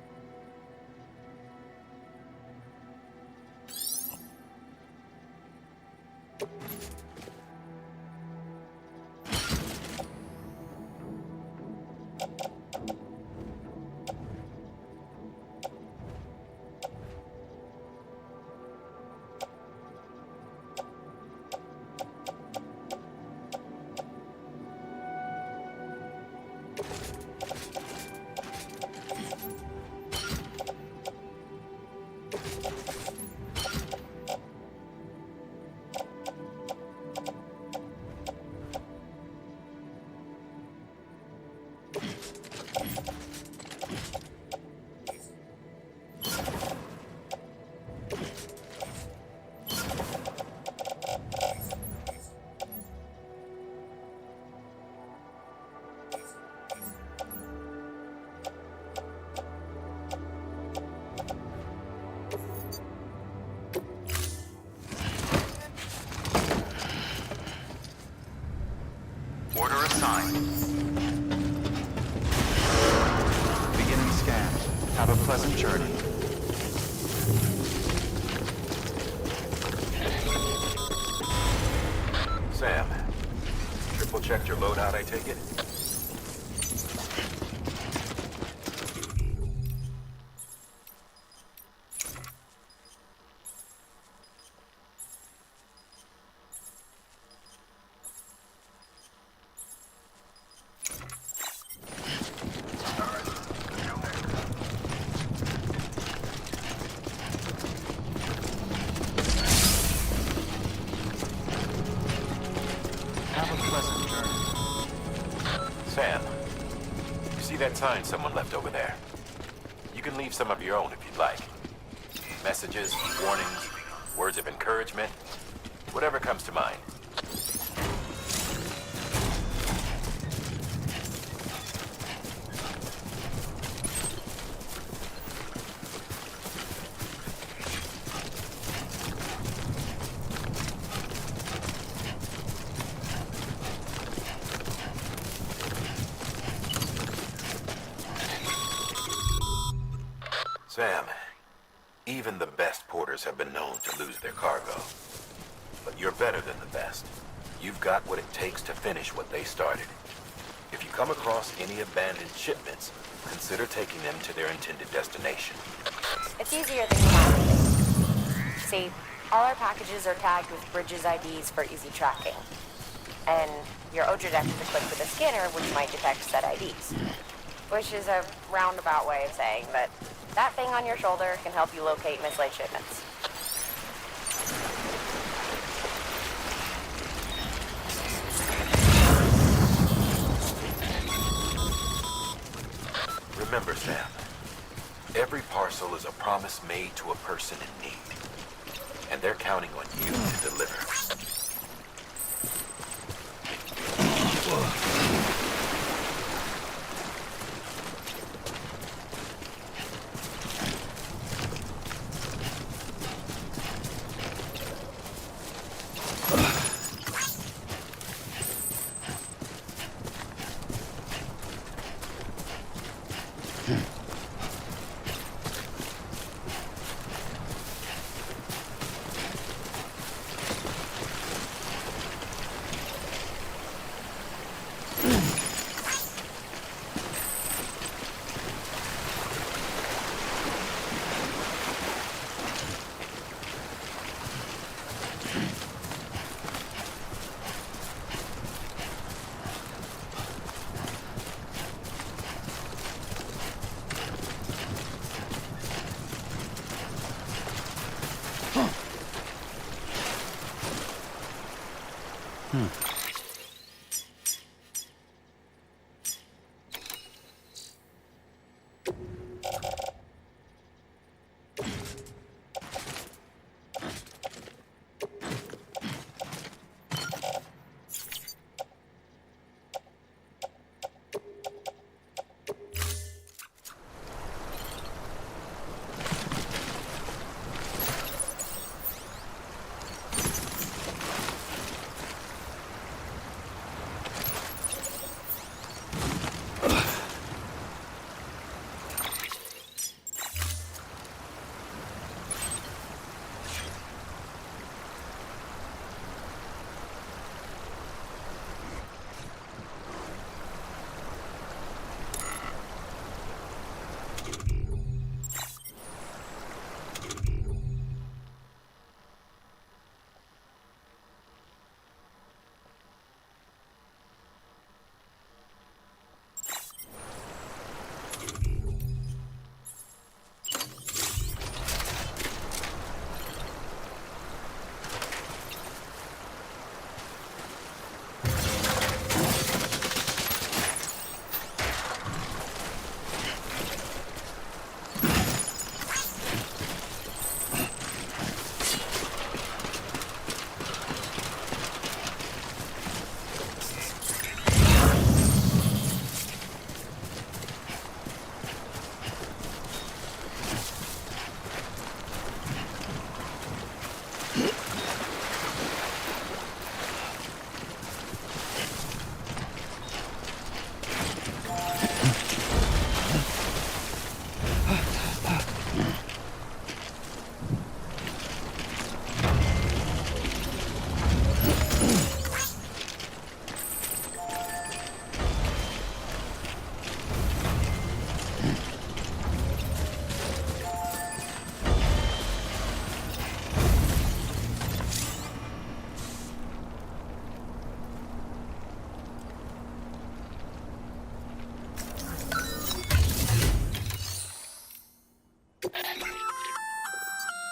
Order assigned. Beginning scan. Have a pleasant journey. Sam, triple checked your loadout, I take it? Sam, you see that sign someone left over there? You can leave some of your own if you'd like. Messages, warnings, words of encouragement, whatever comes to mind. Sam, even the best porters have been known to lose their cargo. But you're better than the best. You've got what it takes to finish what they started. If you come across any abandoned shipments, consider taking them to their intended destination. It's easier than you might. See, all our packages are tagged with Bridges IDs for easy tracking. And your Odra is equipped with a scanner which might detect said IDs. Which is a roundabout way of saying that that thing on your shoulder can help you locate mislaid shipments. Remember, Sam, every parcel is a promise made to a person in need. And they're counting on you to deliver.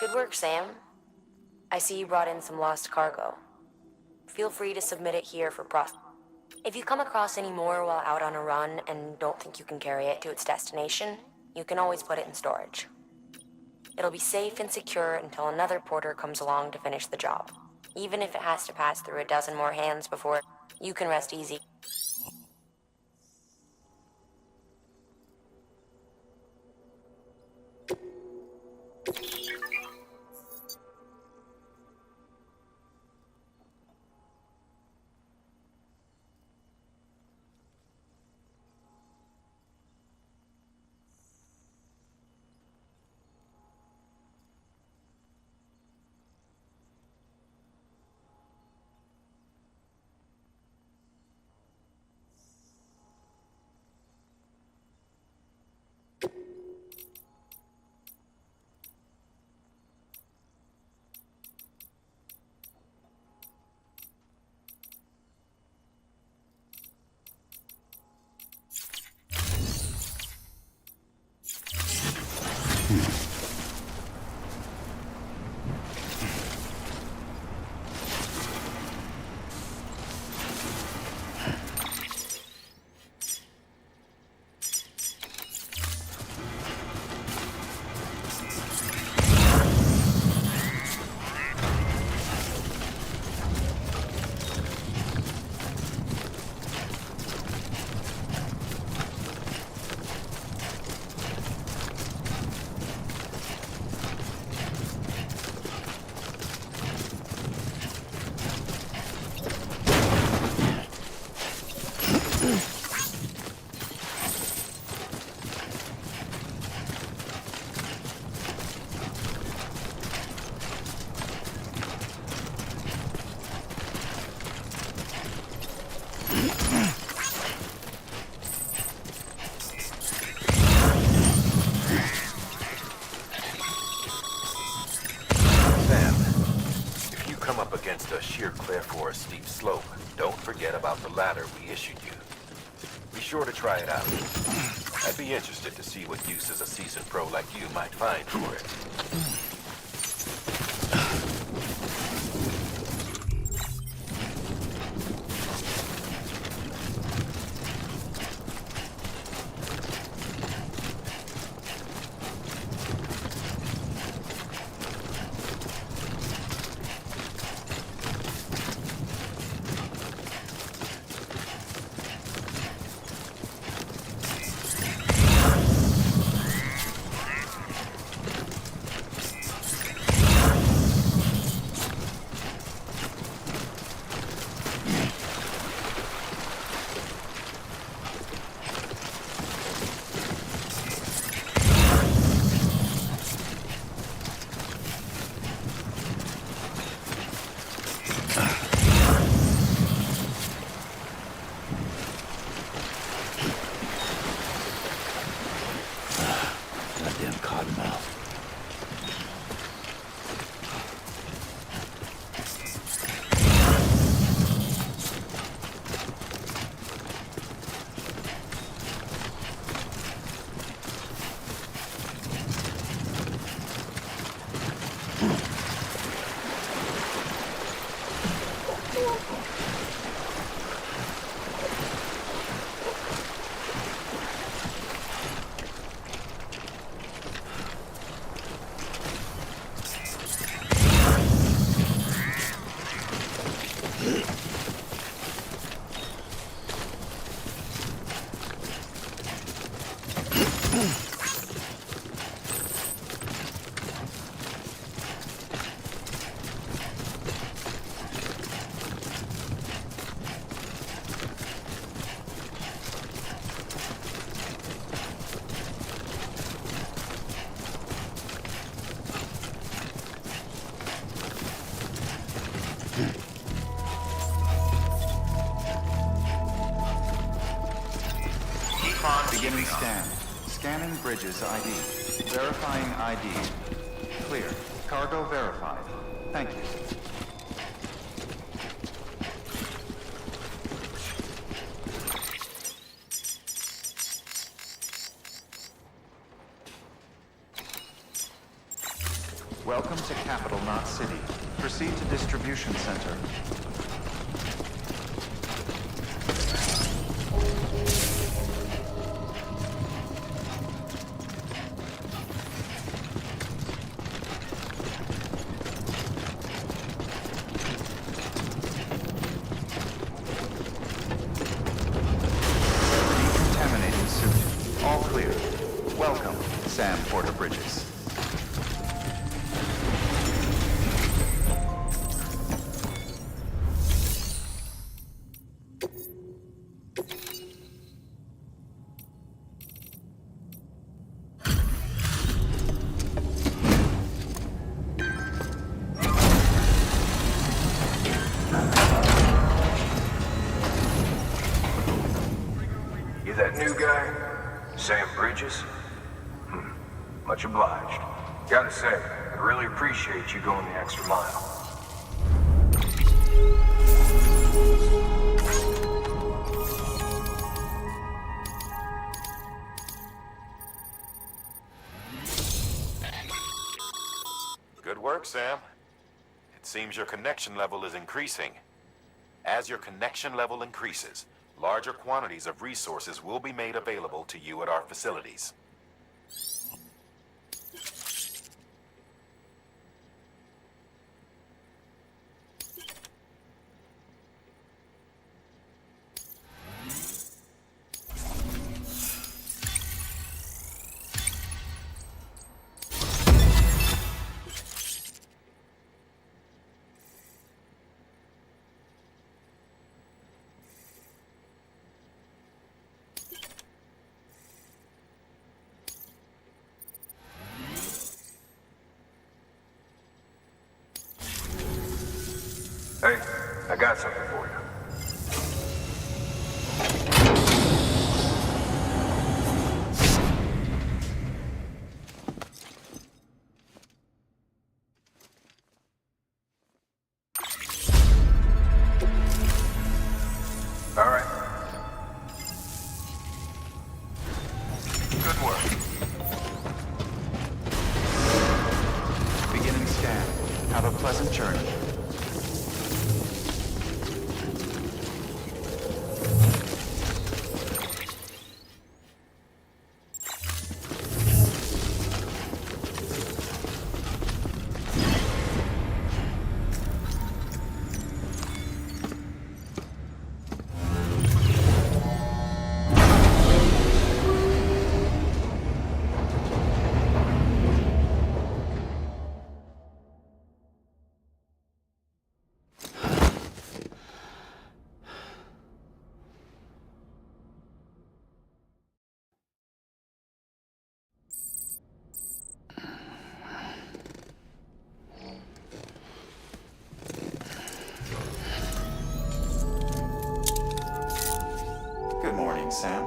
Good work, Sam. I see you brought in some lost cargo. Feel free to submit it here for processing. If you come across any more while out on a run and don't think you can carry it to its destination, you can always put it in storage. It'll be safe and secure until another porter comes along to finish the job. Even if it has to pass through a dozen more hands before, you can rest easy. Against a sheer cliff or a steep slope, don't forget about the ladder we issued you. Be sure to try it out. I'd be interested to see what uses a seasoned pro like you might find for it. Goddamn cottonmouth. Beginning scan. Scanning Bridges ID. Verifying ID. Clear. Cargo verified. Thank you. Welcome to Capital Knot City. Proceed to Distribution Center. Decontaminating suit. All clear. Welcome, Sam Porter Bridges. You that new guy? Sam Bridges? Much obliged. Gotta say, I really appreciate you going the extra mile. Good work, Sam. It seems your connection level is increasing. As your connection level increases, larger quantities of resources will be made available to you at our facilities. Hey, I got something for you. All right. Good work. Beginning scan. Have a pleasant journey. Good morning, Sam.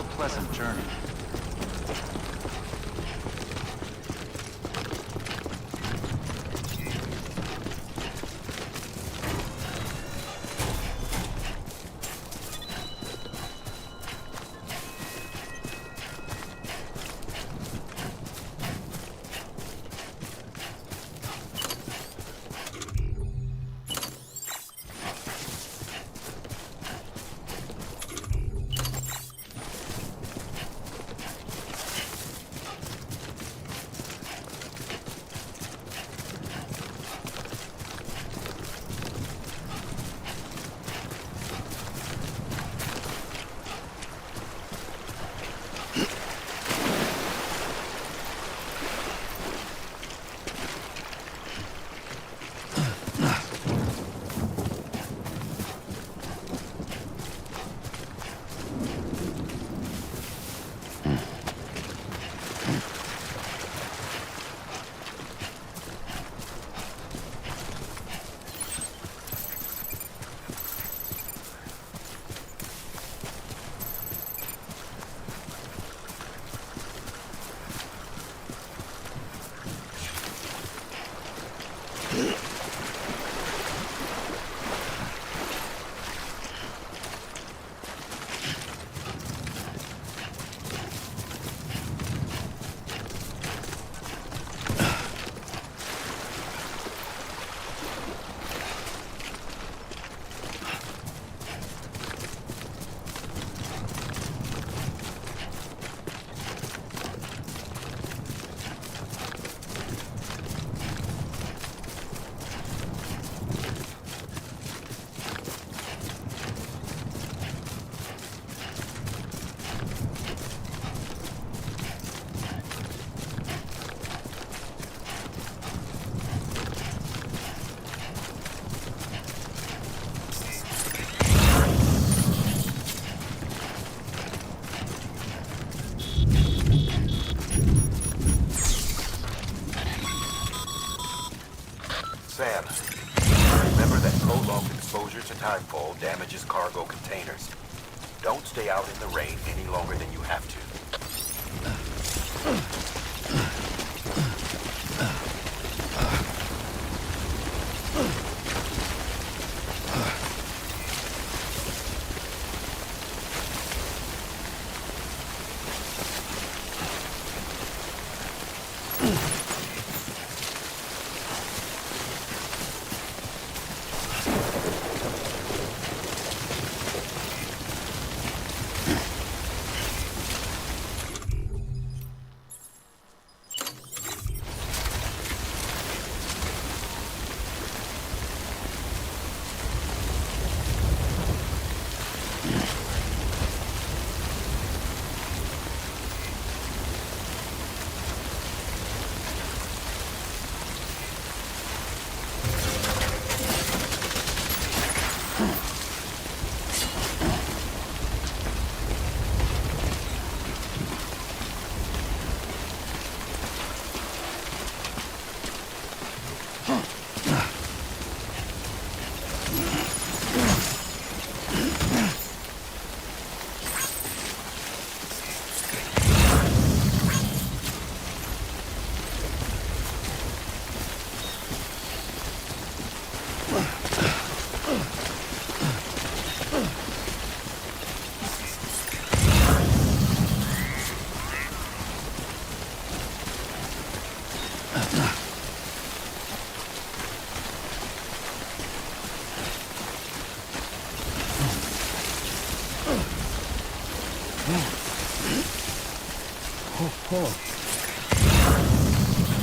pleasant journey. Sam, remember that prolonged exposure to timefall damages cargo containers. Don't stay out in the rain any longer than you have to.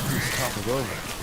Please toppled over.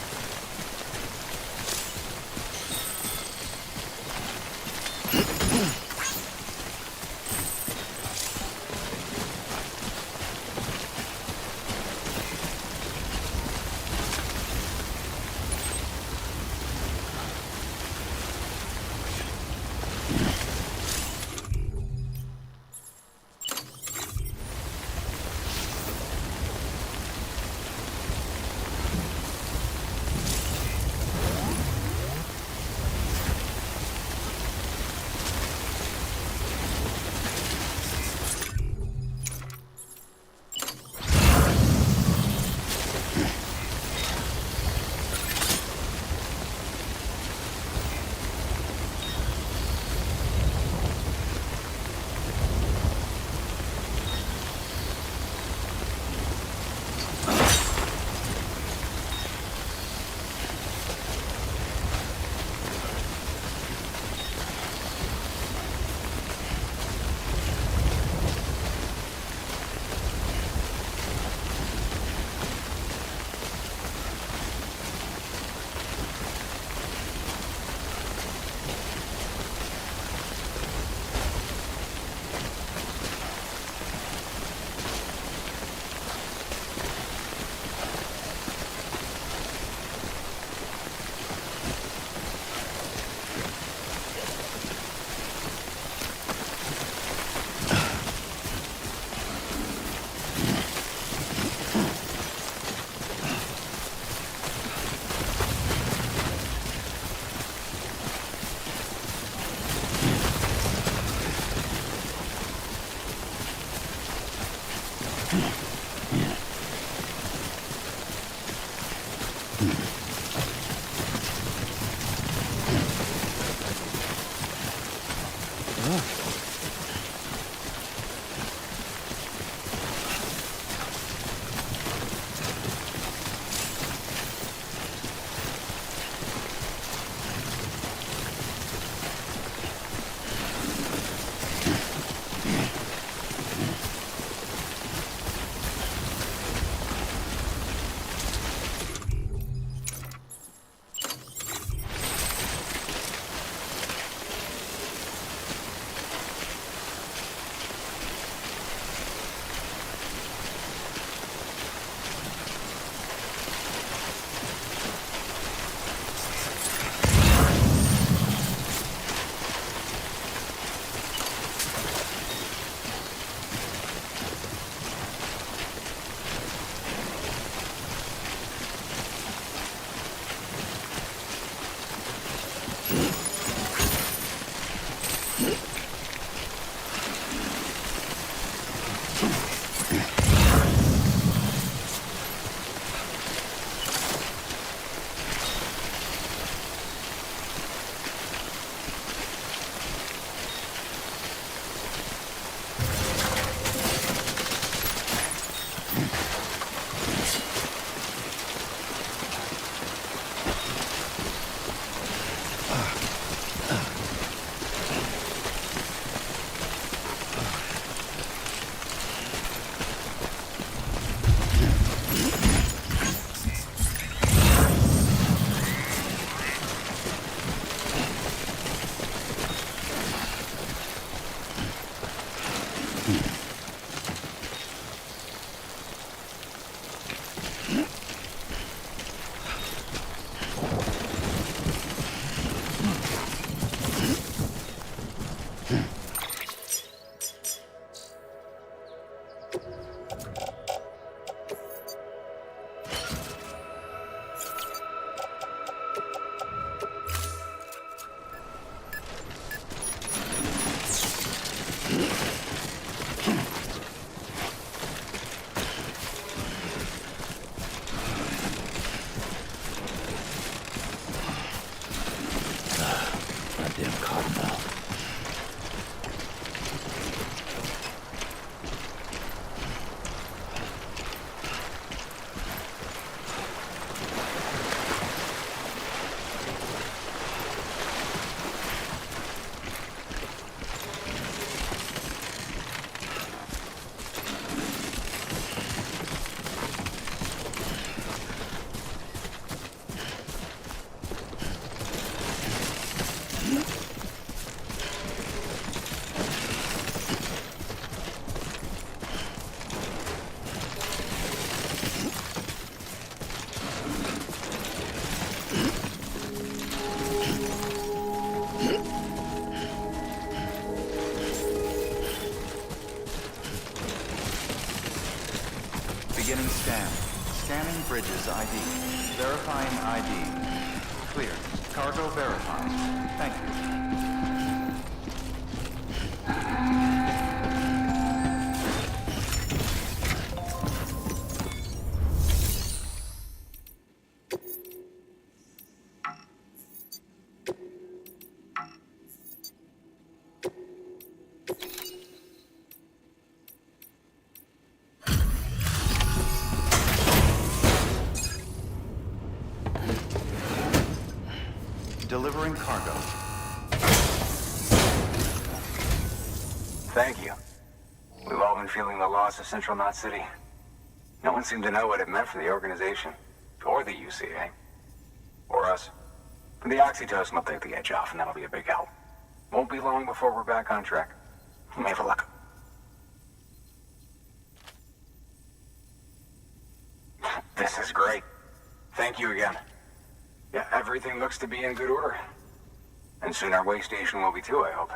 Beginning scan. Scanning bridges ID. Verifying ID. Clear. Cargo verified. Thank you. Delivering cargo. Thank you. We've all been feeling the loss of Central Knot City. No one seemed to know what it meant for the organization, or the UCA, or us. The oxytocin will take the edge off, and that'll be a big help. Won't be long before we're back on track. You may have a look. This is great. Thank you again. Yeah, everything looks to be in good order. And soon our way station will be too, I hope.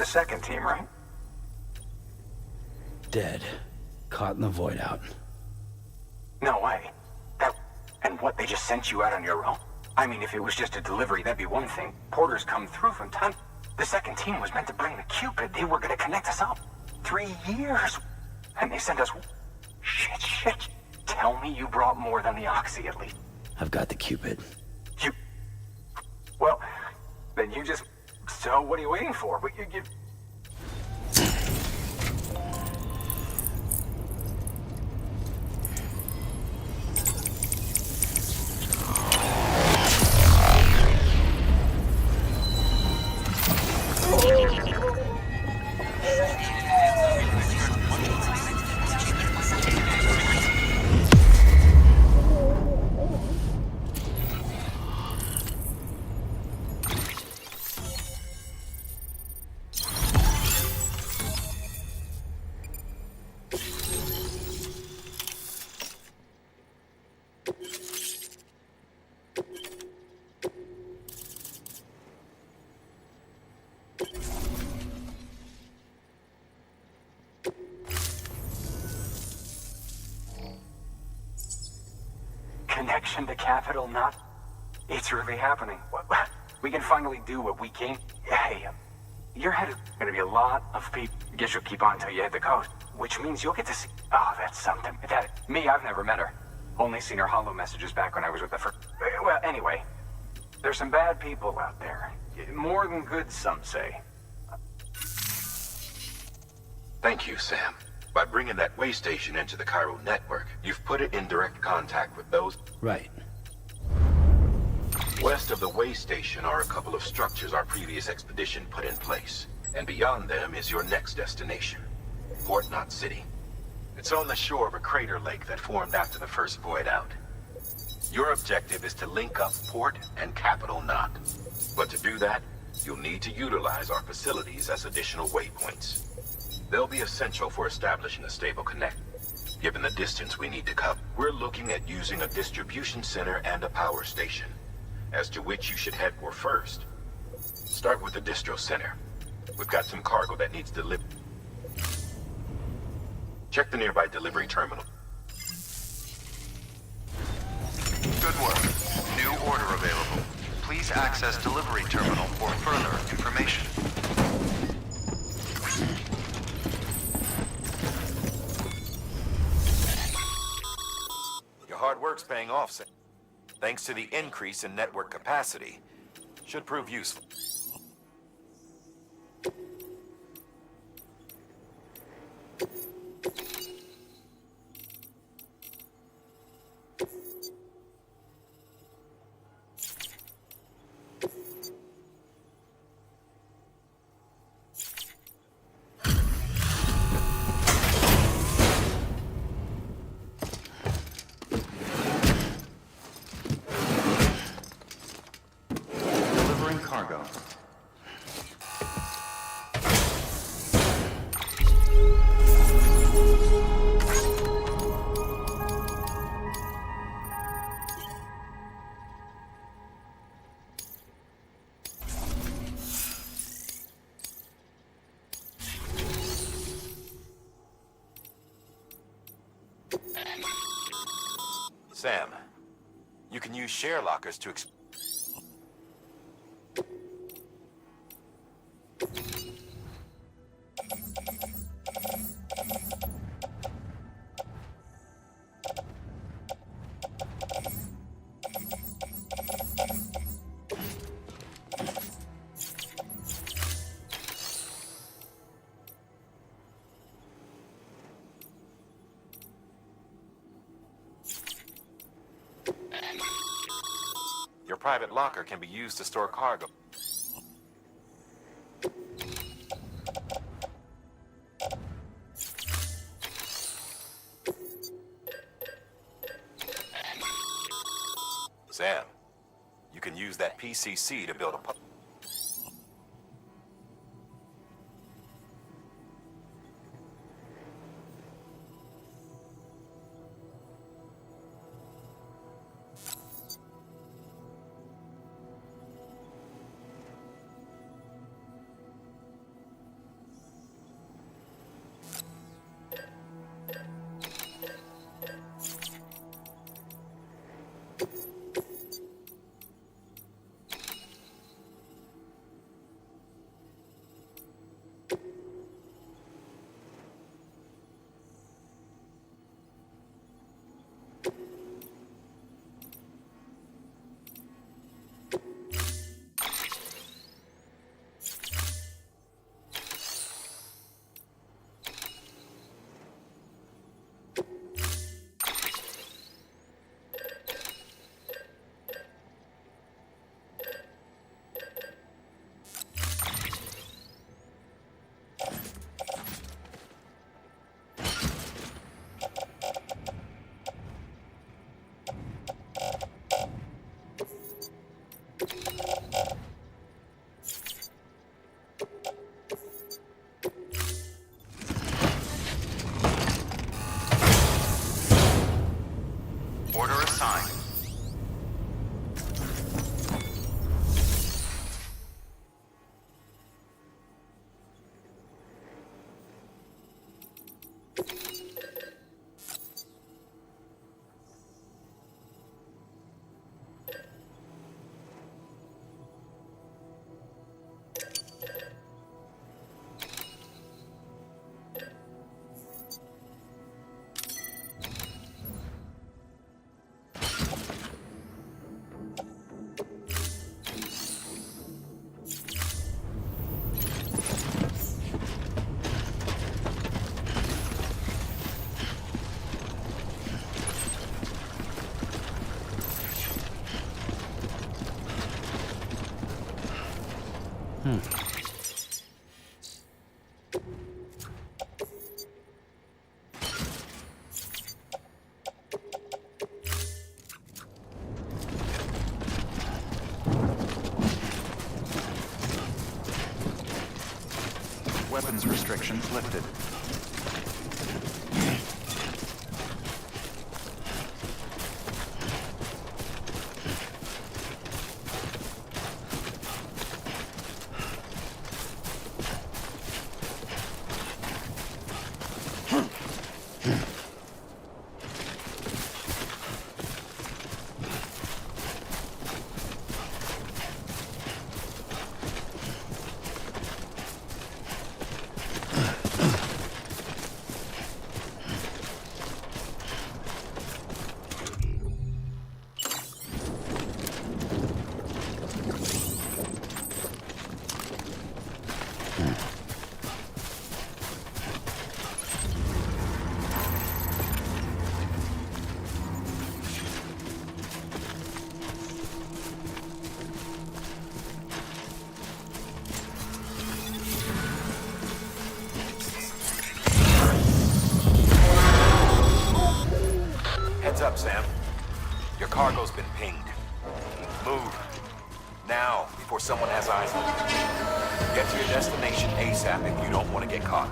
the second team, right? Dead. Caught in the void out. No way. And what, they just sent you out on your own? I mean, if it was just a delivery, that'd be one thing. Porters come through from time. The second team was meant to bring the Cupid. They were gonna connect us up. 3 years. And they sent us... Shit. Tell me you brought more than the Oxy, at least. I've got the Cupid. You... Well, then you just... So what are you waiting for? But you... Connection to Capital, not... It's really happening. We can finally do what we came... Hey, your head is gonna be a lot of people. Guess you'll keep on until you hit the coast. Which means you'll get to see... Oh, that's something. Me, I've never met her. Only seen her holo messages back when I was with the first... Well, anyway. There's some bad people out there. More than good, some say. Thank you, Sam. By bringing that way station into the Cairo network, you've put it in direct contact with those... Right. West of the way station are a couple of structures our previous expedition put in place. And beyond them is your next destination, Port Knot City. It's on the shore of a crater lake that formed after the first void out. Your objective is to link up Port and Capital Knot. But to do that, you'll need to utilize our facilities as additional waypoints. They'll be essential for establishing a stable connect. Given the distance we need to cover, we're looking at using a distribution center and a power station, as to which you should head for first. Start with the distro center. We've got some cargo that needs delivered. Check the nearby delivery terminal. Good work. New order available. Please access delivery terminal for further information. Your hard work's paying off, Sam. Thanks to the increase in network capacity. Should prove useful. Delivering cargo. Sam, you can use share lockers to Your private locker can be used to store cargo. Sam, you can use that PCC to build a Order assigned. Weapons restrictions lifted. Heads up, Sam. Your cargo's been pinged. Move. Now, before someone has eyes on you. Get to your destination ASAP if you don't want to get caught.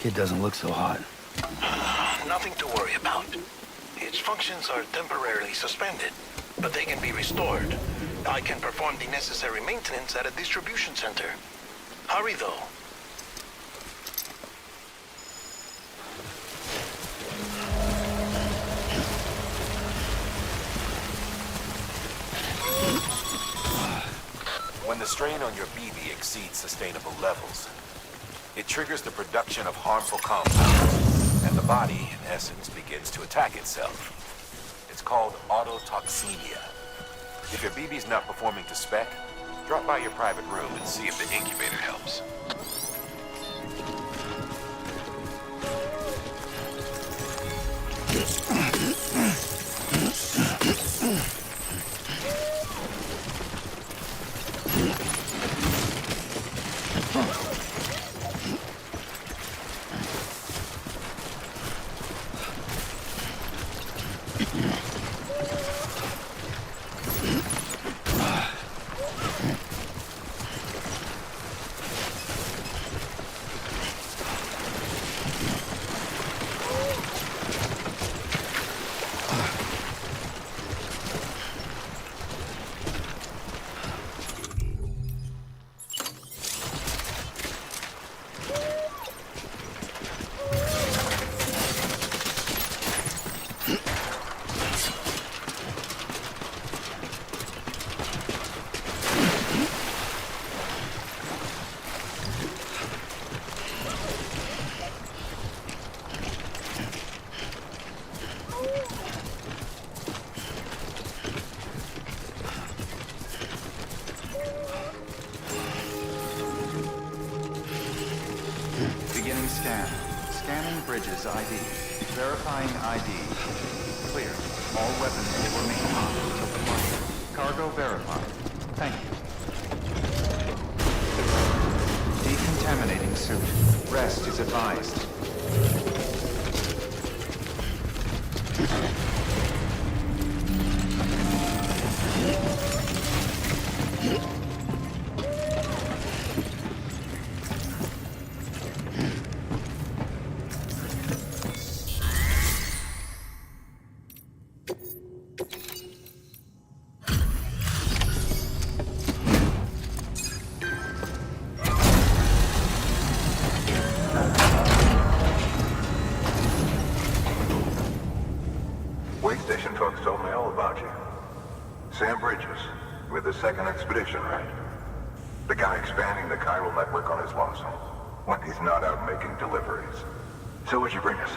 Kid doesn't look so hot. Nothing to worry about. Its functions are temporarily suspended, but they can be restored. I can perform the necessary maintenance at a distribution center. Hurry, though. When the strain on your BB exceeds sustainable levels, it triggers the production of harmful compounds, and the body, in essence, begins to attack itself. It's called autotoxemia. If your BB's not performing to spec, drop by your private room and see if the incubator helps. Beginning scan. Scanning bridges ID. Verifying ID. Clear. All weapons will remain on until departure. Cargo verified. Thank you. Decontaminating suit. Rest is advised. Station folks told me all about you. Sam Bridges, with the second expedition, right? The guy expanding the chiral network on his lonesome, when he's not out making deliveries. So what'd you bring us?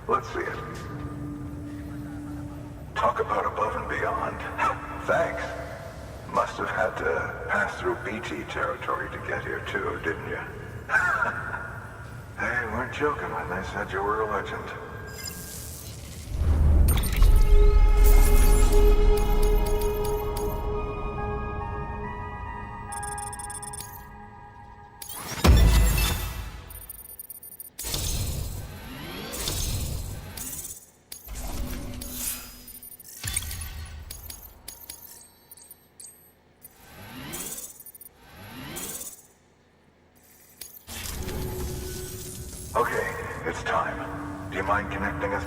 Let's see it. Talk about above and beyond. Thanks. Must have had to pass through BT territory to get here too, didn't you? They weren't joking when they said you were a legend. Okay, it's time. Do you mind connecting us?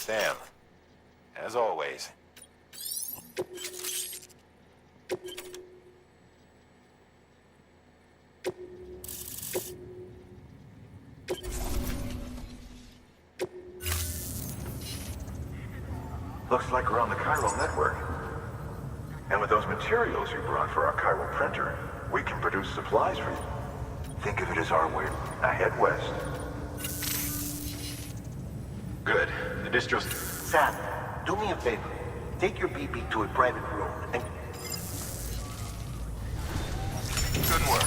Sam, as always. Looks like we're on the chiral network. And with those materials you brought for our chiral printer, we can produce supplies for you. Think of it as our way. Now head west. Good. The distro... Sam, do me a favor. Take your BB to a private room and... Good work.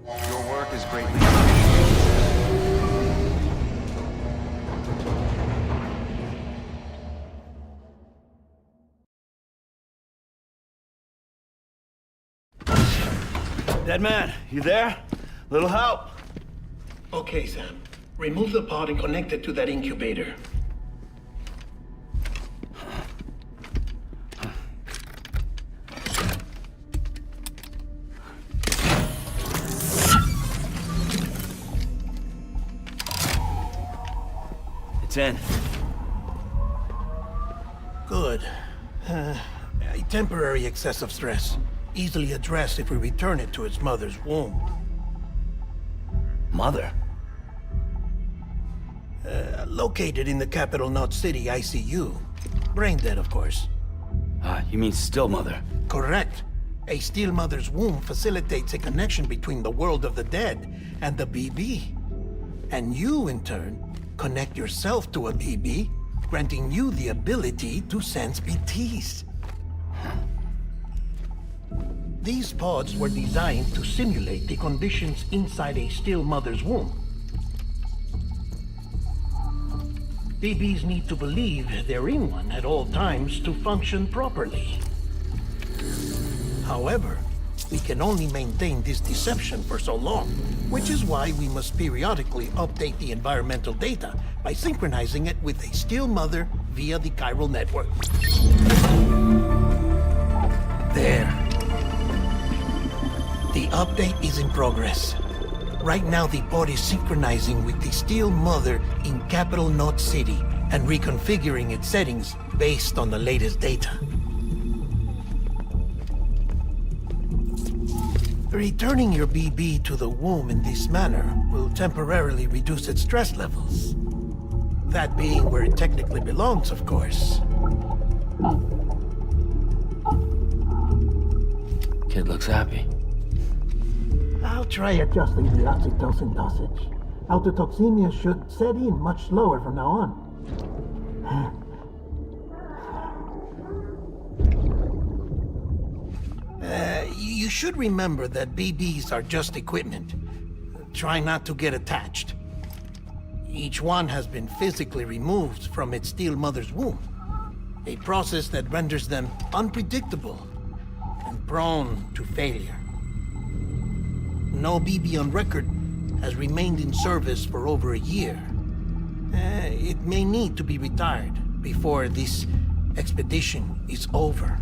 Your work is greatly appreciated. Dead man, you there? Little help? Okay, Sam. Remove the pod and connect it to that incubator. It's in. Good. A temporary excessive stress. Easily addressed if we return it to its mother's womb. Mother? Located in the capital Knot City ICU. Brain dead, of course. You mean still mother? Correct. A still mother's womb facilitates a connection between the world of the dead and the BB. And you, in turn, connect yourself to a BB, granting you the ability to sense BTs. These pods were designed to simulate the conditions inside a still mother's womb. BBs need to believe they're in one at all times to function properly. However, we can only maintain this deception for so long, which is why we must periodically update the environmental data by synchronizing it with a still mother via the chiral network. There. The update is in progress. Right now, the pod is synchronizing with the still mother in capital Knot City and reconfiguring its settings based on the latest data. Returning your BB to the womb in this manner will temporarily reduce its stress levels. That being where it technically belongs, of course. Kid looks happy. I'll try adjusting the oxytocin dosage. Autotoxemia should set in much slower from now on. You should remember that BBs are just equipment. Try not to get attached. Each one has been physically removed from its still mother's womb. A process that renders them unpredictable and prone to failure. No BB on record has remained in service for over a year. It may need to be retired before this expedition is over.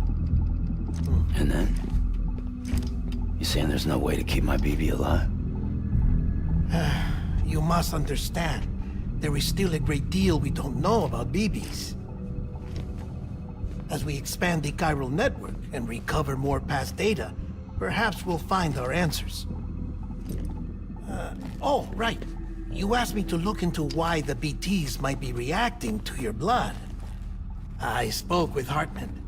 And then? You saying there's no way to keep my BB alive? You must understand, there is still a great deal we don't know about BBs. As we expand the chiral network and recover more past data, perhaps we'll find our answers. Oh, right. You asked me to look into why the BTs might be reacting to your blood. I spoke with Hartman.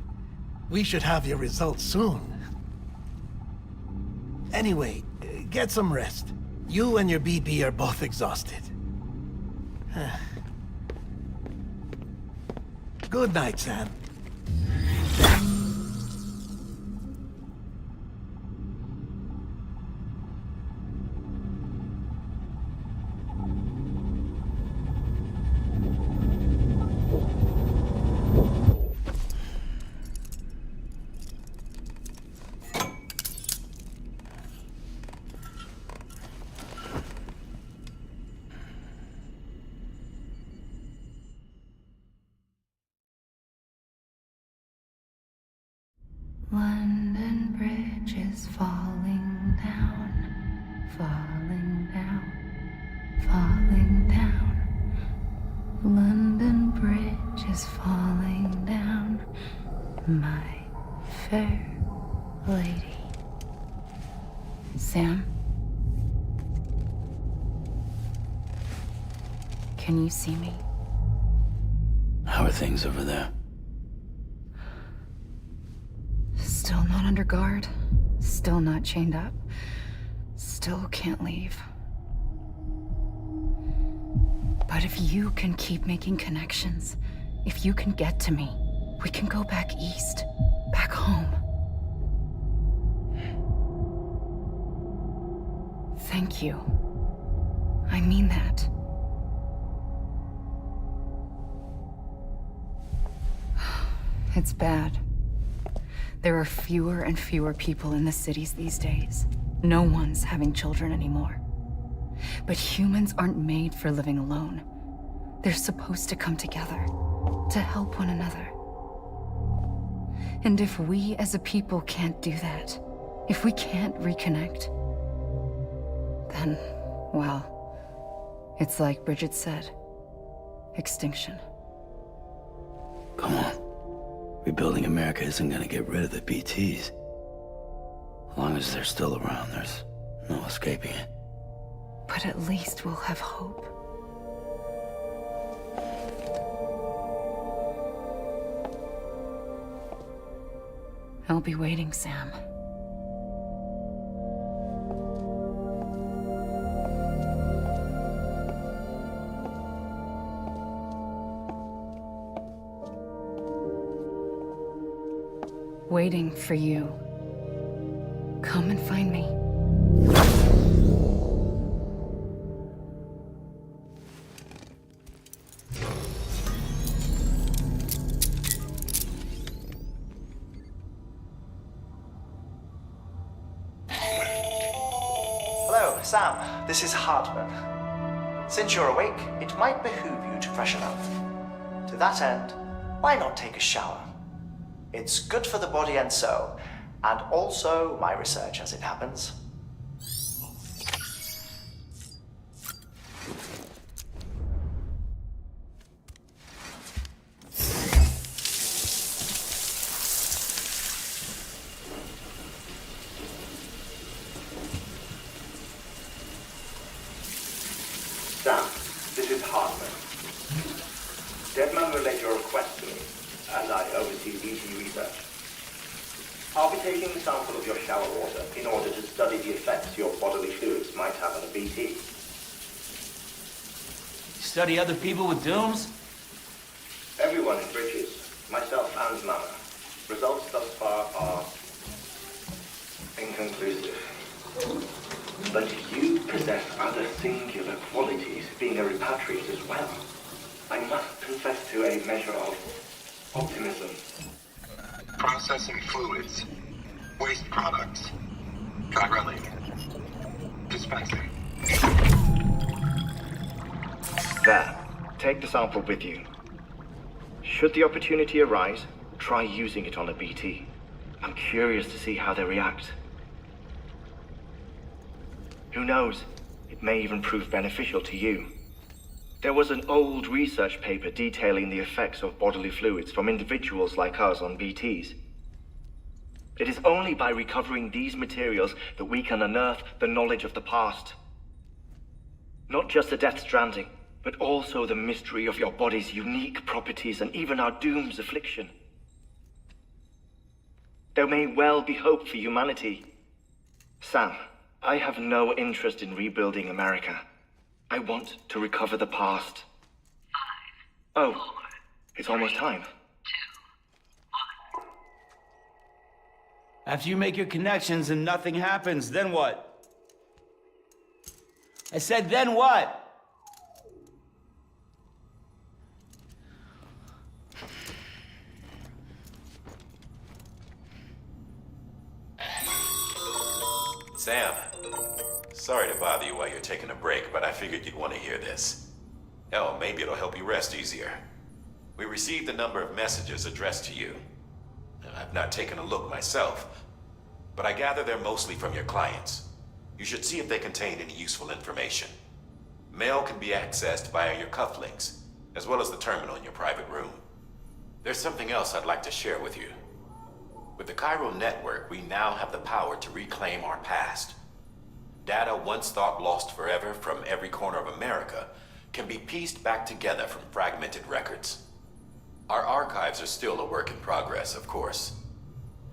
We should have your results soon. Anyway, get some rest. You and your BB are both exhausted. Good night, Sam. London Bridge is falling down, falling down, falling down. London Bridge is falling down, my fair lady. Sam? Can you see me? How are things over there? Still not under guard, still not chained up, still can't leave. But if you can keep making connections, if you can get to me, we can go back east, back home. Thank you. I mean that. It's bad. There are fewer and fewer people in the cities these days. No one's having children anymore. But humans aren't made for living alone. They're supposed to come together, to help one another. And if we as a people can't do that, if we can't reconnect, then, well, it's like Bridget said, extinction. Come on. Rebuilding America isn't gonna get rid of the BTs. As long as they're still around, there's no escaping it. But at least we'll have hope. I'll be waiting, Sam. Waiting for you. Come and find me. Hello, Sam. This is Hartman. Since you're awake, it might behoove you to freshen up. To that end, why not take a shower? It's good for the body and soul, and also my research as it happens. Sam, this is Hartman. Deadman relayed your request to me, as I oversee BT research. I'll be taking a sample of your shower water in order to study the effects your bodily fluids might have on a BT. Study other people with dooms? Everyone in Bridges, myself and Mama. Results thus far are inconclusive. But you possess other singular qualities, being a repatriate as well. I must confess to a measure of optimism. Processing fluids. Waste products. Drilling. Dispensing. There. Take the sample with you. Should the opportunity arise, try using it on a BT. I'm curious to see how they react. Who knows? It may even prove beneficial to you. There was an old research paper detailing the effects of bodily fluids from individuals like us on BTs. It is only by recovering these materials that we can unearth the knowledge of the past. Not just the Death Stranding, but also the mystery of your body's unique properties and even our doom's affliction. There may well be hope for humanity. Sam, I have no interest in rebuilding America. I want to recover the past. 5, 4, oh, it's almost time. After you make your connections and nothing happens, then what? I said, then what? Sam, sorry to bother you while you're taking a break, but I figured you'd want to hear this. Hell, maybe it'll help you rest easier. We received a number of messages addressed to you. I've not taken a look myself, but I gather they're mostly from your clients. You should see if they contain any useful information. Mail can be accessed via your cufflinks, as well as the terminal in your private room. There's something else I'd like to share with you. With the Chiral Network, we now have the power to reclaim our past. Data once thought lost forever from every corner of America can be pieced back together from fragmented records. Our archives are still a work in progress, of course.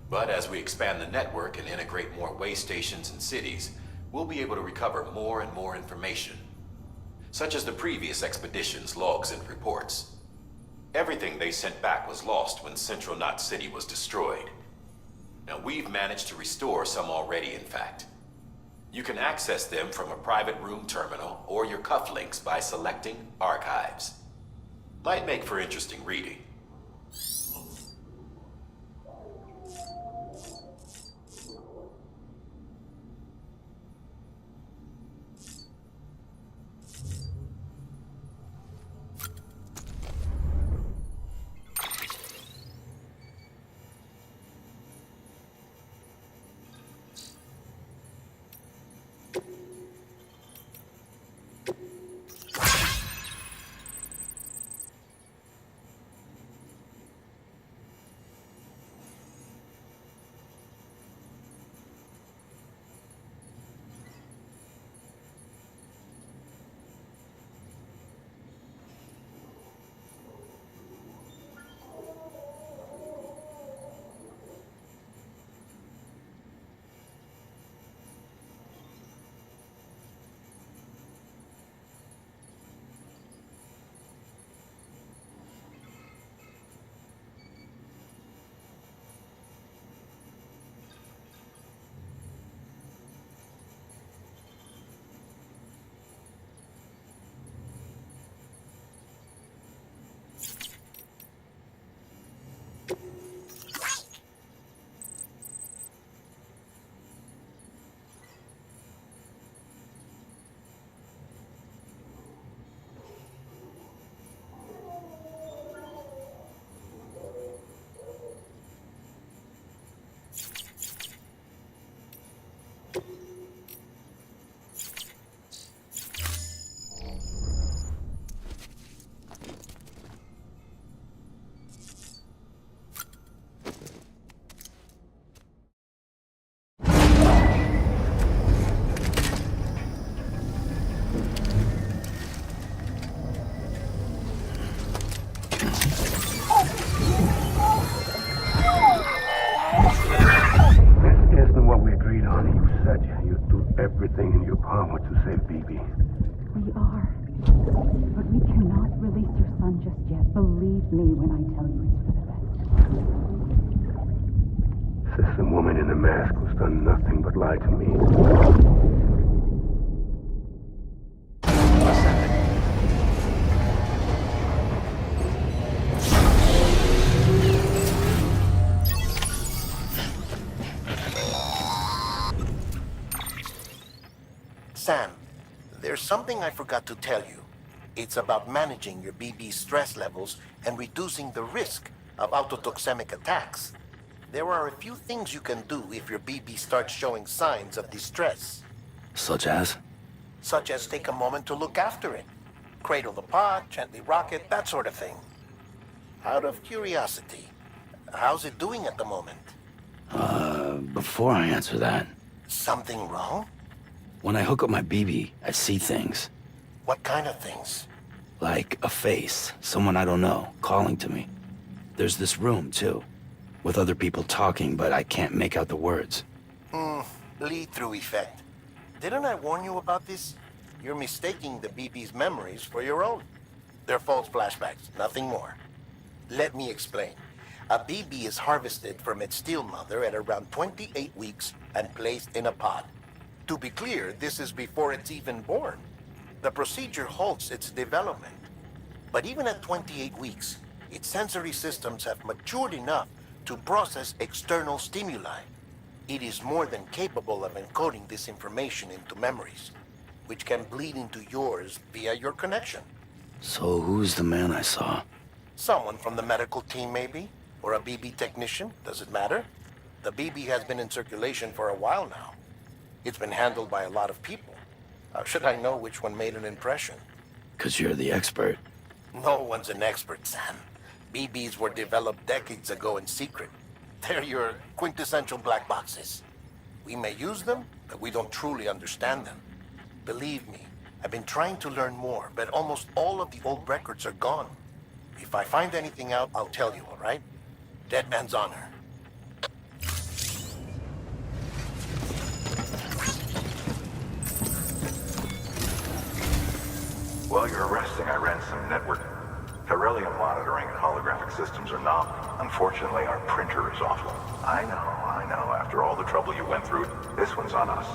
But as we expand the network and integrate more way stations and cities, we'll be able to recover more and more information, such as the previous expedition's logs and reports. Everything they sent back was lost when Central Knot City was destroyed. Now, we've managed to restore some already, in fact. You can access them from a private room terminal or your cufflinks by selecting Archives. Might make for interesting reading. Everything in your power to save BB. We are. But we cannot release your son just yet. Believe me when I tell you it's for the best. Says the woman in the mask who's done nothing but lie to me. Sam, there's something I forgot to tell you. It's about managing your BB stress levels and reducing the risk of autotoxemic attacks. There are a few things you can do if your BB starts showing signs of distress. Such as? Such as take a moment to look after it. Cradle the pod, gently rock it, that sort of thing. Out of curiosity, how's it doing at the moment? Before I answer that... Something wrong? When I hook up my BB, I see things. What kind of things? Like a face, someone I don't know, calling to me. There's this room, too, with other people talking, but I can't make out the words. Lead-through effect. Didn't I warn you about this? You're mistaking the BB's memories for your own. They're false flashbacks, nothing more. Let me explain. A BB is harvested from its steel mother at around 28 weeks and placed in a pod. To be clear, this is before it's even born. The procedure halts its development. But even at 28 weeks, its sensory systems have matured enough to process external stimuli. It is more than capable of encoding this information into memories, which can bleed into yours via your connection. So who's the man I saw? Someone from the medical team, maybe? Or a BB technician? Does it matter? The BB has been in circulation for a while now. It's been handled by a lot of people. How should I know which one made an impression? 'Cause you're the expert. No one's an expert, Sam. BBs were developed decades ago in secret. They're your quintessential black boxes. We may use them, but we don't truly understand them. Believe me, I've been trying to learn more, but almost all of the old records are gone. If I find anything out, I'll tell you, all right? Dead man's honor. While you're resting, I ran some network. Beryllium monitoring and holographic systems are not. Unfortunately, our printer is offline. I know. After all the trouble you went through, this one's on us.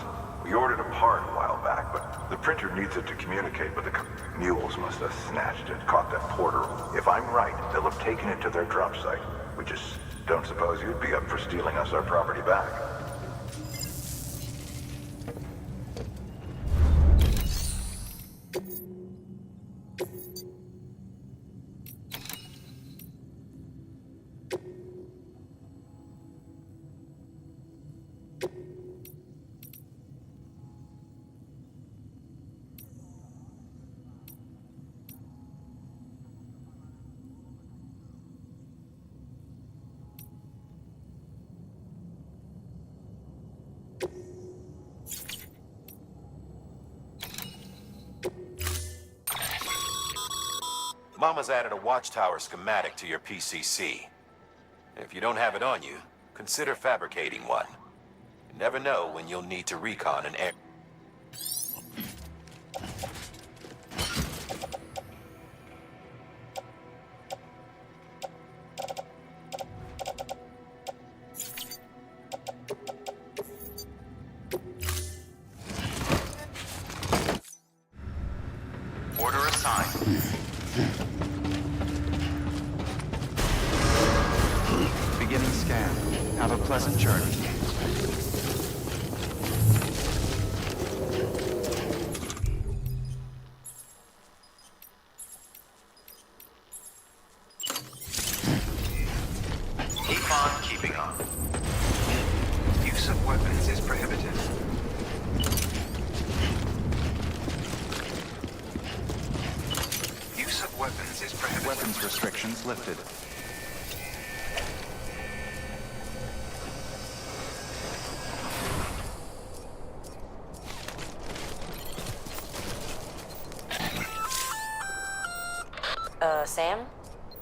We ordered a part a while back, but the printer needs it to communicate with the mules must have snatched it, caught that porter. If I'm right, they'll have taken it to their drop site. We just don't suppose you'd be up for stealing us our property back. Mama's added a watchtower schematic to your PCC. If you don't have it on you, consider fabricating one. You never know when you'll need to recon an air. Order assigned. Beginning scan. Have a pleasant journey. Keep on keeping on. Use of weapons is prohibited. Use of weapons is prohibited. Weapons restrictions lifted. Sam?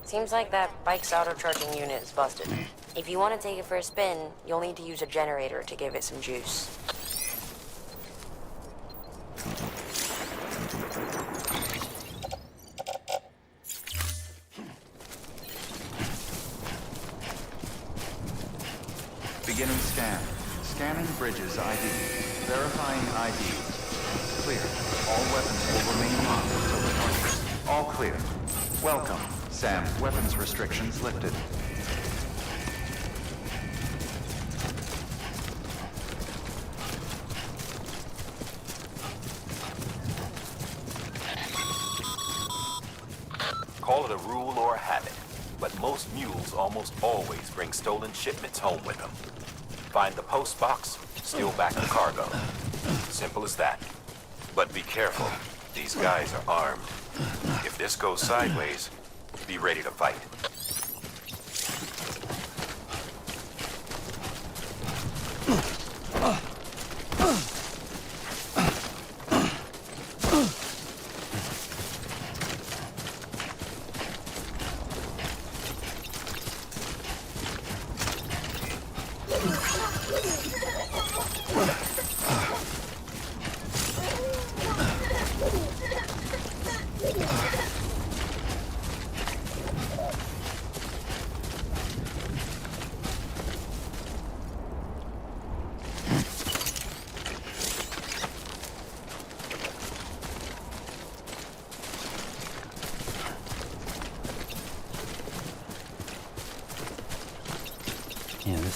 Seems like that bike's auto-charging unit is busted. If you want to take it for a spin, you'll need to use a generator to give it some juice. Beginning scan. Scanning bridges ID. Verifying ID. Clear. All weapons will remain locked until departure. All clear. Welcome, Sam. Weapons restrictions lifted. Call it a rule or a habit, but most mules almost always bring stolen shipments home with them. Find the post box, steal back the cargo. Simple as that. But be careful. These guys are armed. If this goes sideways, be ready to fight.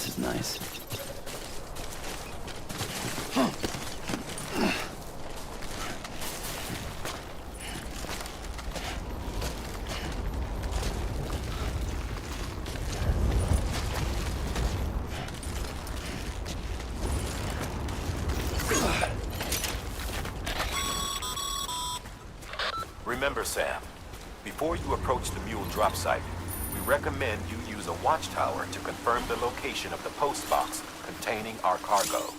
This is nice. Remember, Sam, before you approach the mule drop site, we recommend you use a watchtower to confirm the location of the post box containing our cargo.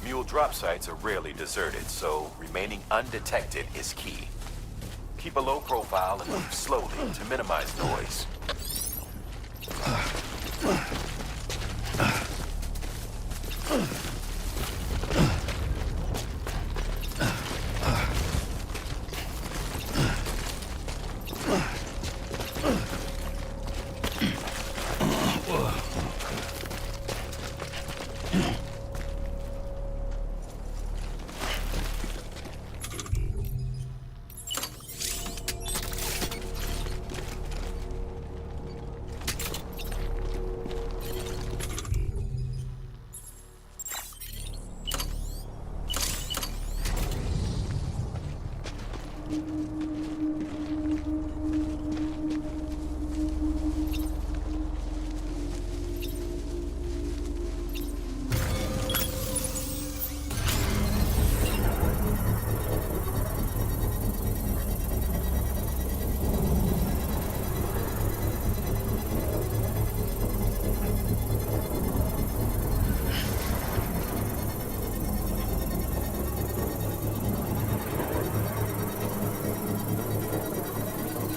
Mule drop sites are rarely deserted, so remaining undetected is key. Keep a low profile and move slowly to minimize noise.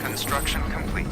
Construction complete.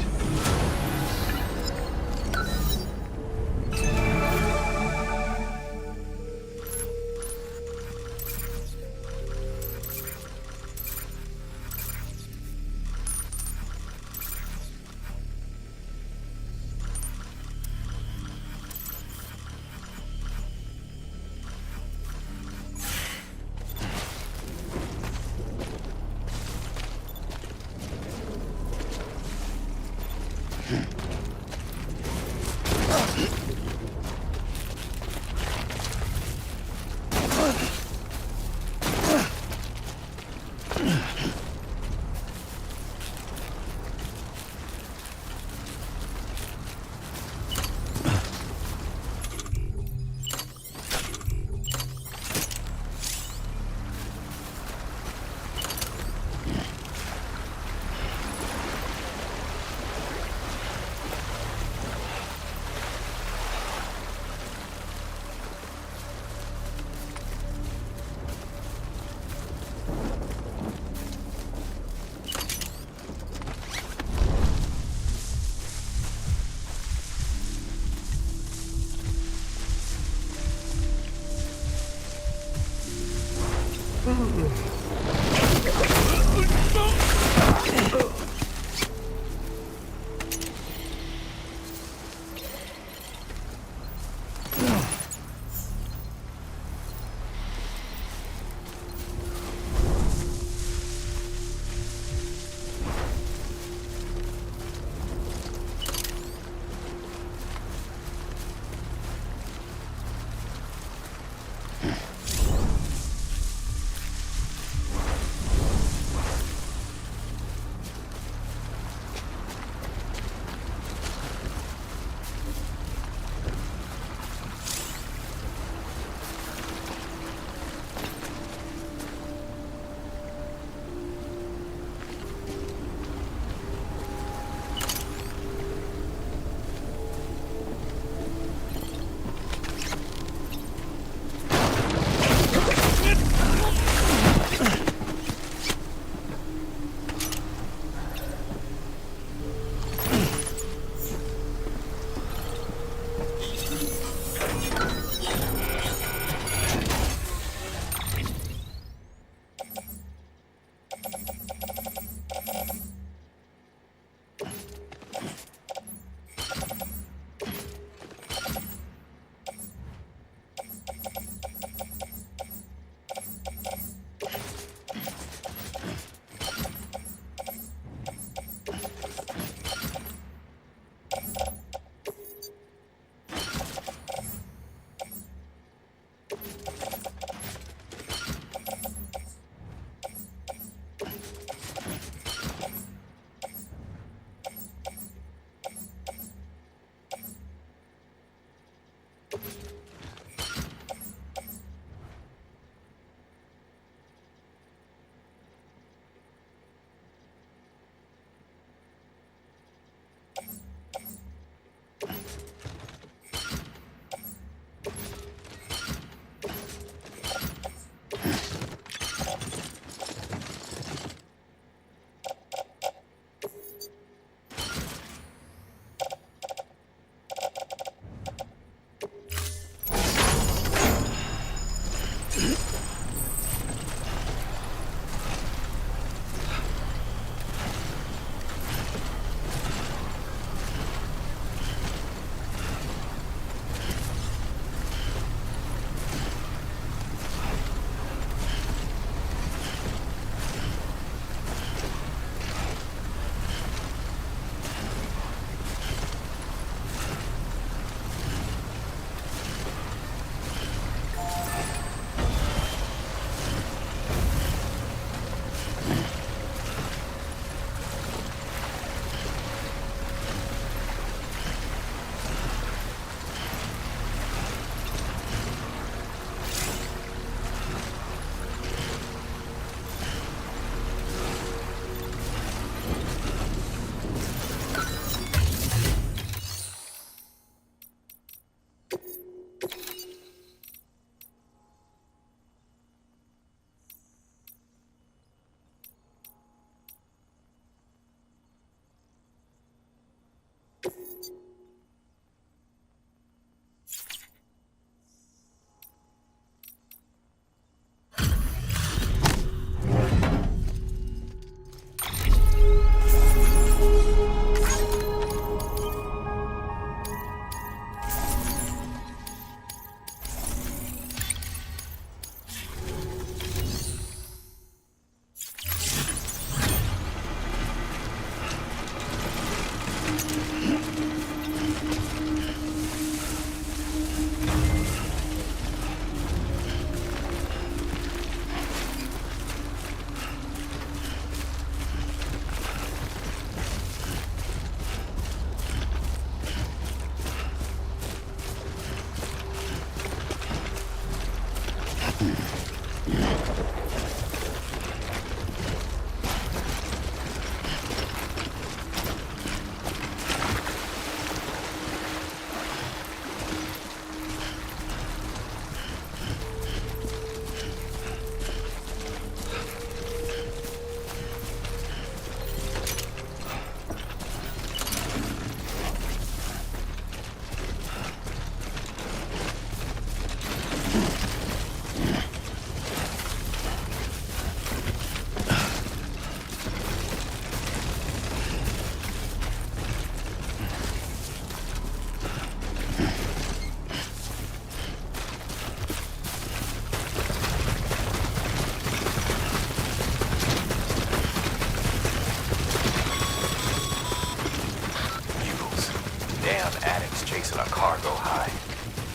Chasing a cargo high.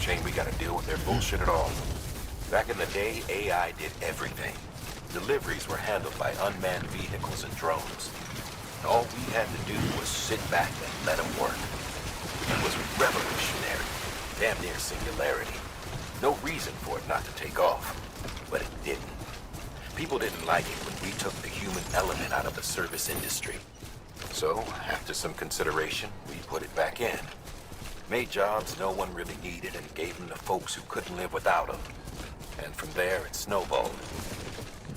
Shame we gotta deal with their bullshit at all. Back in the day, AI did everything. Deliveries were handled by unmanned vehicles and drones. All we had to do was sit back and let them work. It was revolutionary. Damn near singularity. No reason for it not to take off. But it didn't. People didn't like it when we took the human element out of the service industry. So, after some consideration, we put it back in. Made jobs no one really needed and gave them to folks who couldn't live without them. And from there, it snowballed.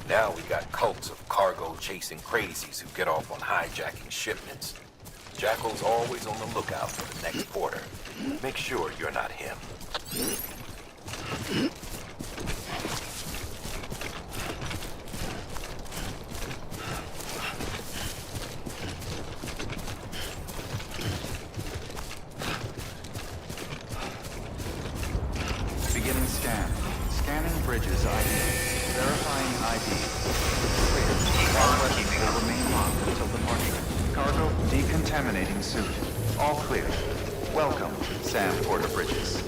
Now we got cults of cargo-chasing crazies who get off on hijacking shipments. Jackal's always on the lookout for the next porter. Make sure you're not him. Beginning scan. Scanning bridges ID. Verifying ID. Clear. All weapons will remain locked until departure. Cargo decontaminating suit. All clear. Welcome, Sam Porter Bridges.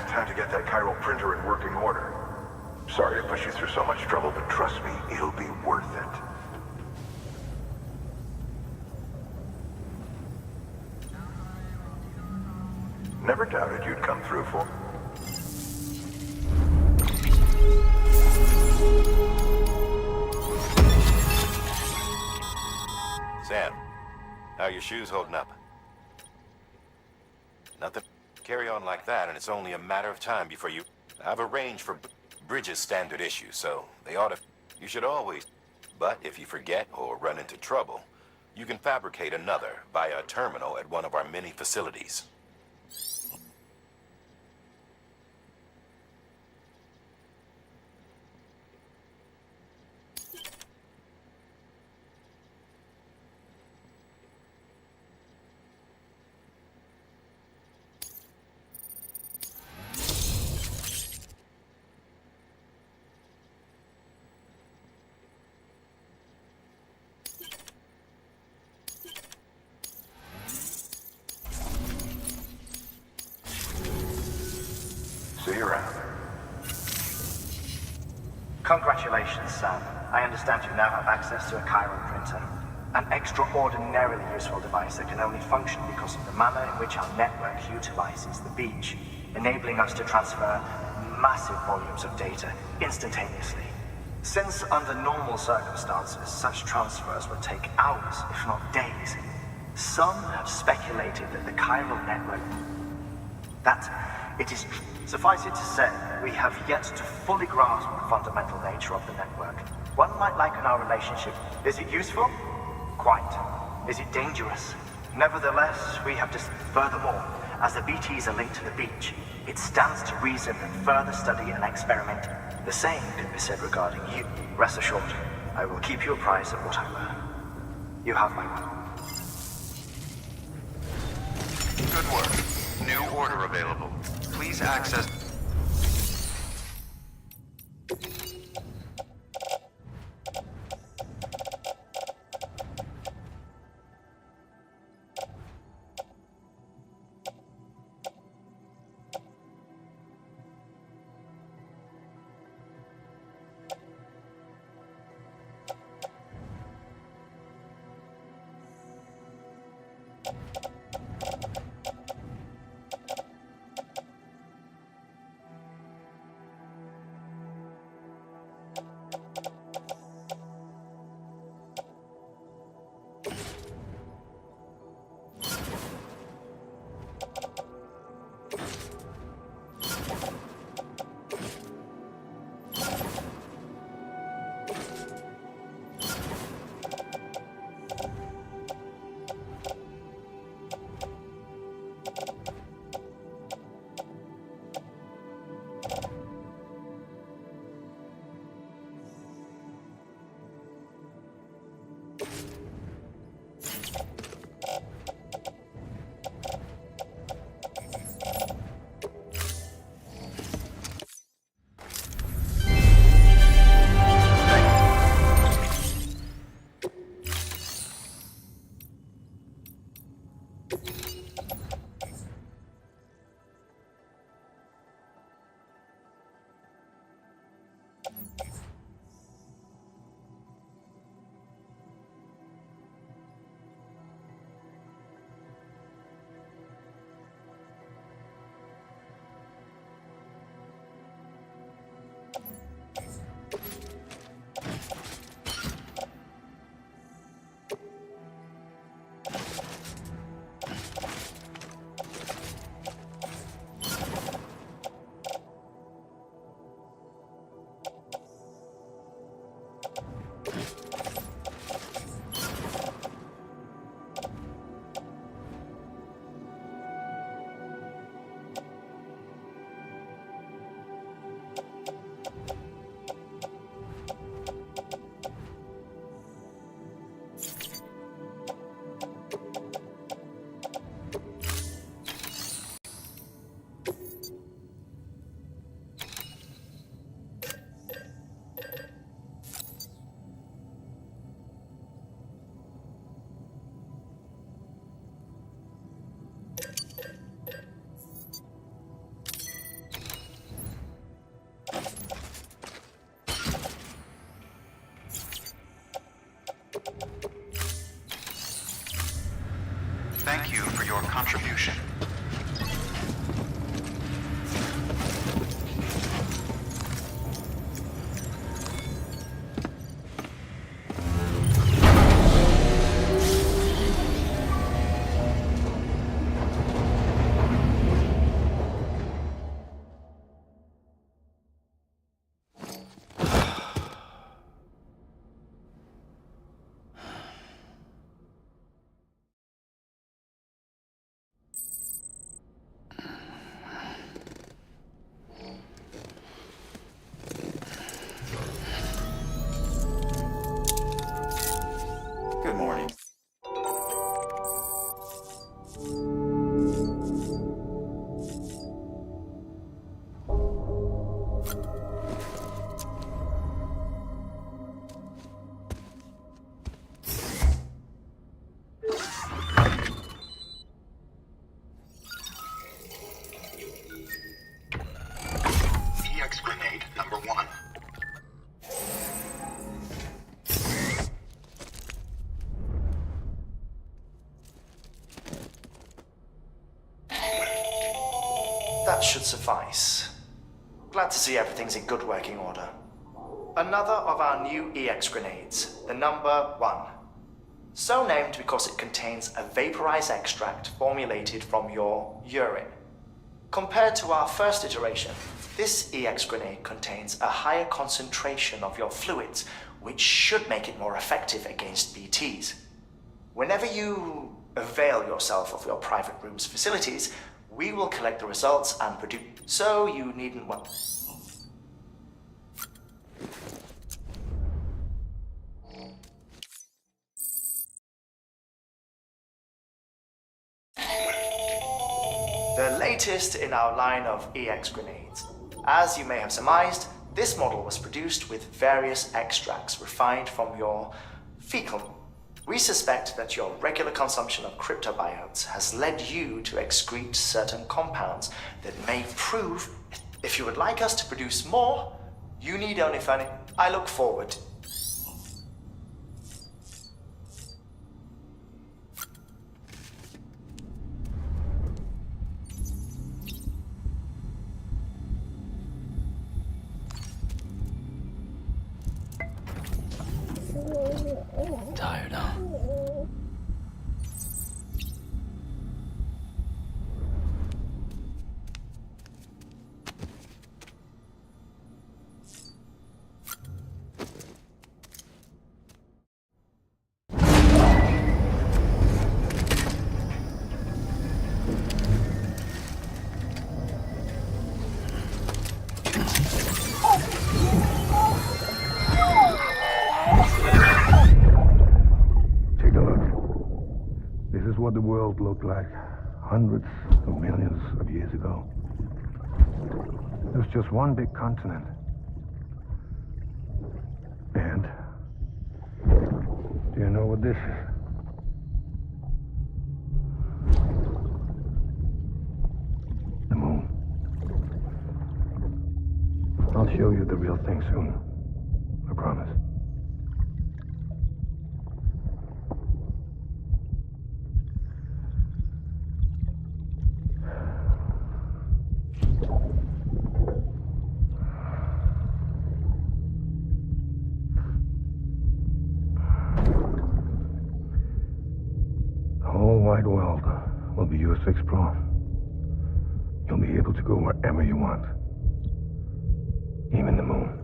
Time to get that chiral printer in working order. Sorry to push you through so much trouble, but trust me, it'll be worth it. Never doubted you'd come through for. Sam, how are your shoes holding up? Nothing. Carry on like that, and it's only a matter of time before you... I've arranged for Bridges' standard issue, so they ought to... You should always... But if you forget or run into trouble, you can fabricate another via a terminal at one of our many facilities. See you around. Congratulations, Sam. I understand you now have access to a chiral printer. An extraordinarily useful device that can only function because of the manner in which our network utilizes the beach, enabling us to transfer massive volumes of data instantaneously. Since under normal circumstances, such transfers would take hours, if not days, some have speculated that the chiral network... It is... Suffice it to say, we have yet to fully grasp the fundamental nature of the network. One might liken our relationship. Is it useful? Quite. Is it dangerous? Nevertheless, we have just... Furthermore, as the BTs are linked to the beach, it stands to reason that further study and experiment. The same can be said regarding you. Rest assured, I will keep you apprised of what I learn. You have my word. Good work. New order available. Please access... contribution. Good morning. EX grenade number 1. That should suffice. Glad to see everything's in good working order. Another of our new EX grenades, the number 1. So named because it contains a vaporized extract formulated from your urine. Compared to our first iteration, this EX grenade contains a higher concentration of your fluids, which should make it more effective against BTs. Whenever you avail yourself of your private room's facilities, we will collect the results and produce, so you needn't worry. The latest in our line of EX grenades. As you may have surmised, this model was produced with various extracts refined from your fecal. We suspect that your regular consumption of cryptobiotes has led you to excrete certain compounds that may prove. If you would like us to produce more, you need only furnish. I look forward. Tired, huh? This is what the world looked like hundreds of millions of years ago. It was just one big continent. And do you know what this is? The moon. I'll show you the real thing soon. I promise. The whole wide world will be yours to explore. You'll be able to go wherever you want. Even the moon.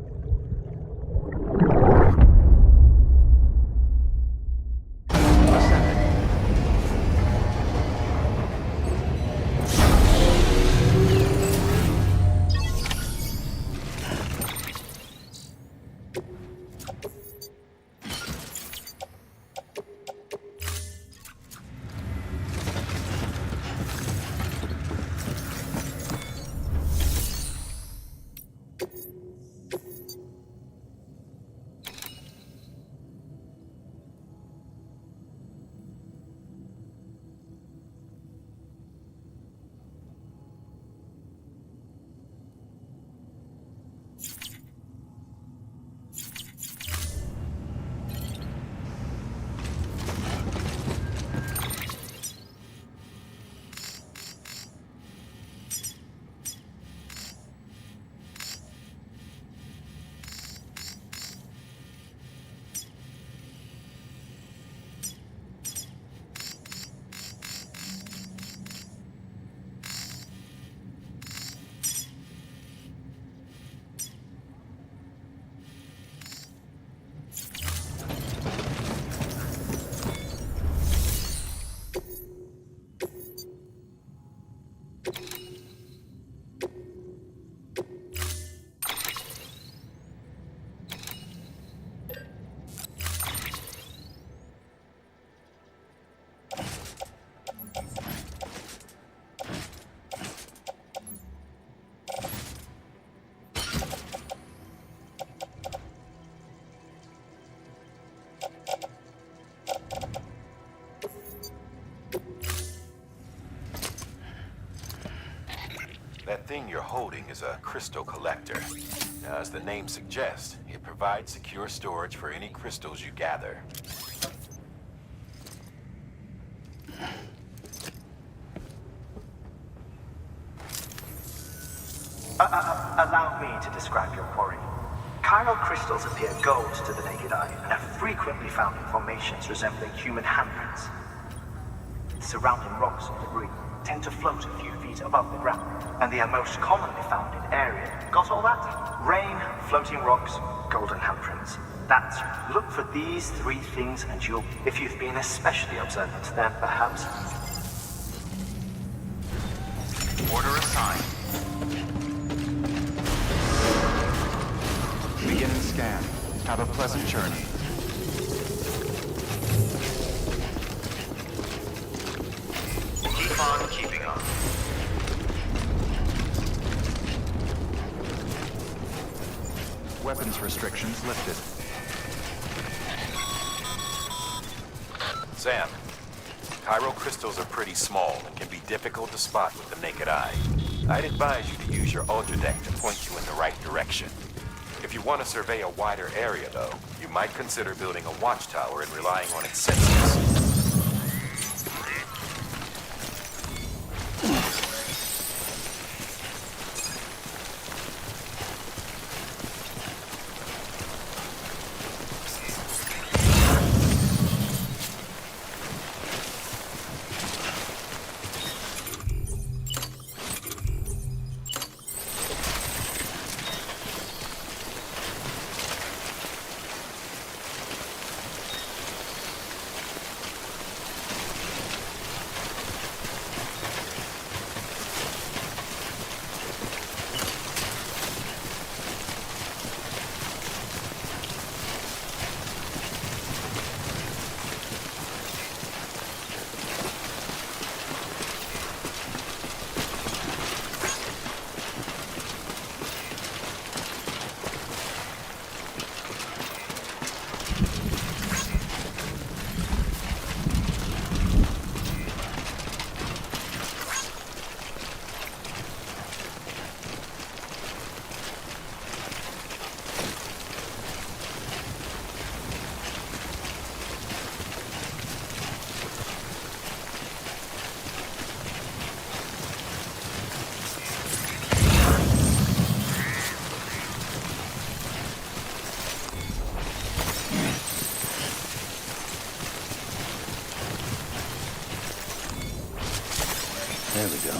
thing you're holding is a crystal collector. Now, as the name suggests, it provides secure storage for any crystals you gather. Allow me to describe your quarry. Chiral crystals appear gold to the naked eye and are frequently found in formations resembling human handprints. Surrounding rocks and debris tend to float a few feet above the ground, and they are most commonly found in area. Got all that? Rain, floating rocks, golden handprints. That's right. Look for these three things and you'll... If you've been especially observant, then perhaps... Order assigned. Beginning scan. Have a pleasant journey. Keep on keeping on. Weapons restrictions lifted. Sam, chiral crystals are pretty small and can be difficult to spot with the naked eye. I'd advise you to use your ultra deck to point you in the right direction. If you want to survey a wider area, though, you might consider building a watchtower and relying on its sensors. There we go.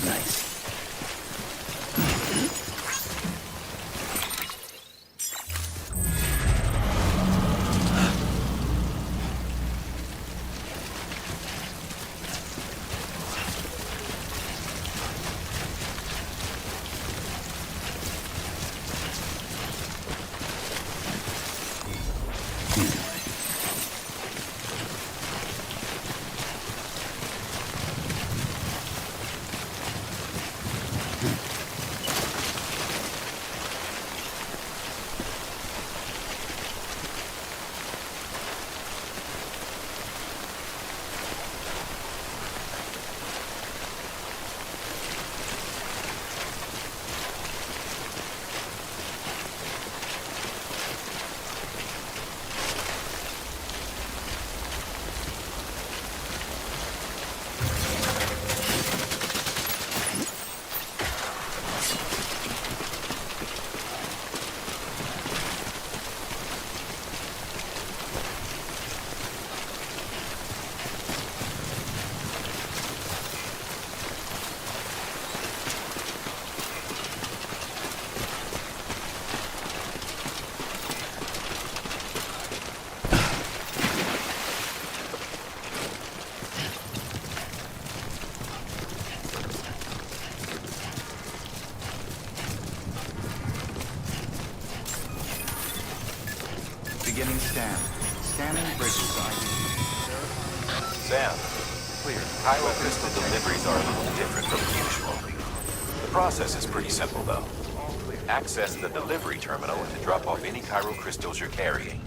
Nice. Beginning scan. Scanning bridges ID. Sam, Clear. chiral crystal deliveries are a little different from usual. The process is pretty simple, though. All clear. Access the delivery terminal to drop off any chiral crystals you're carrying.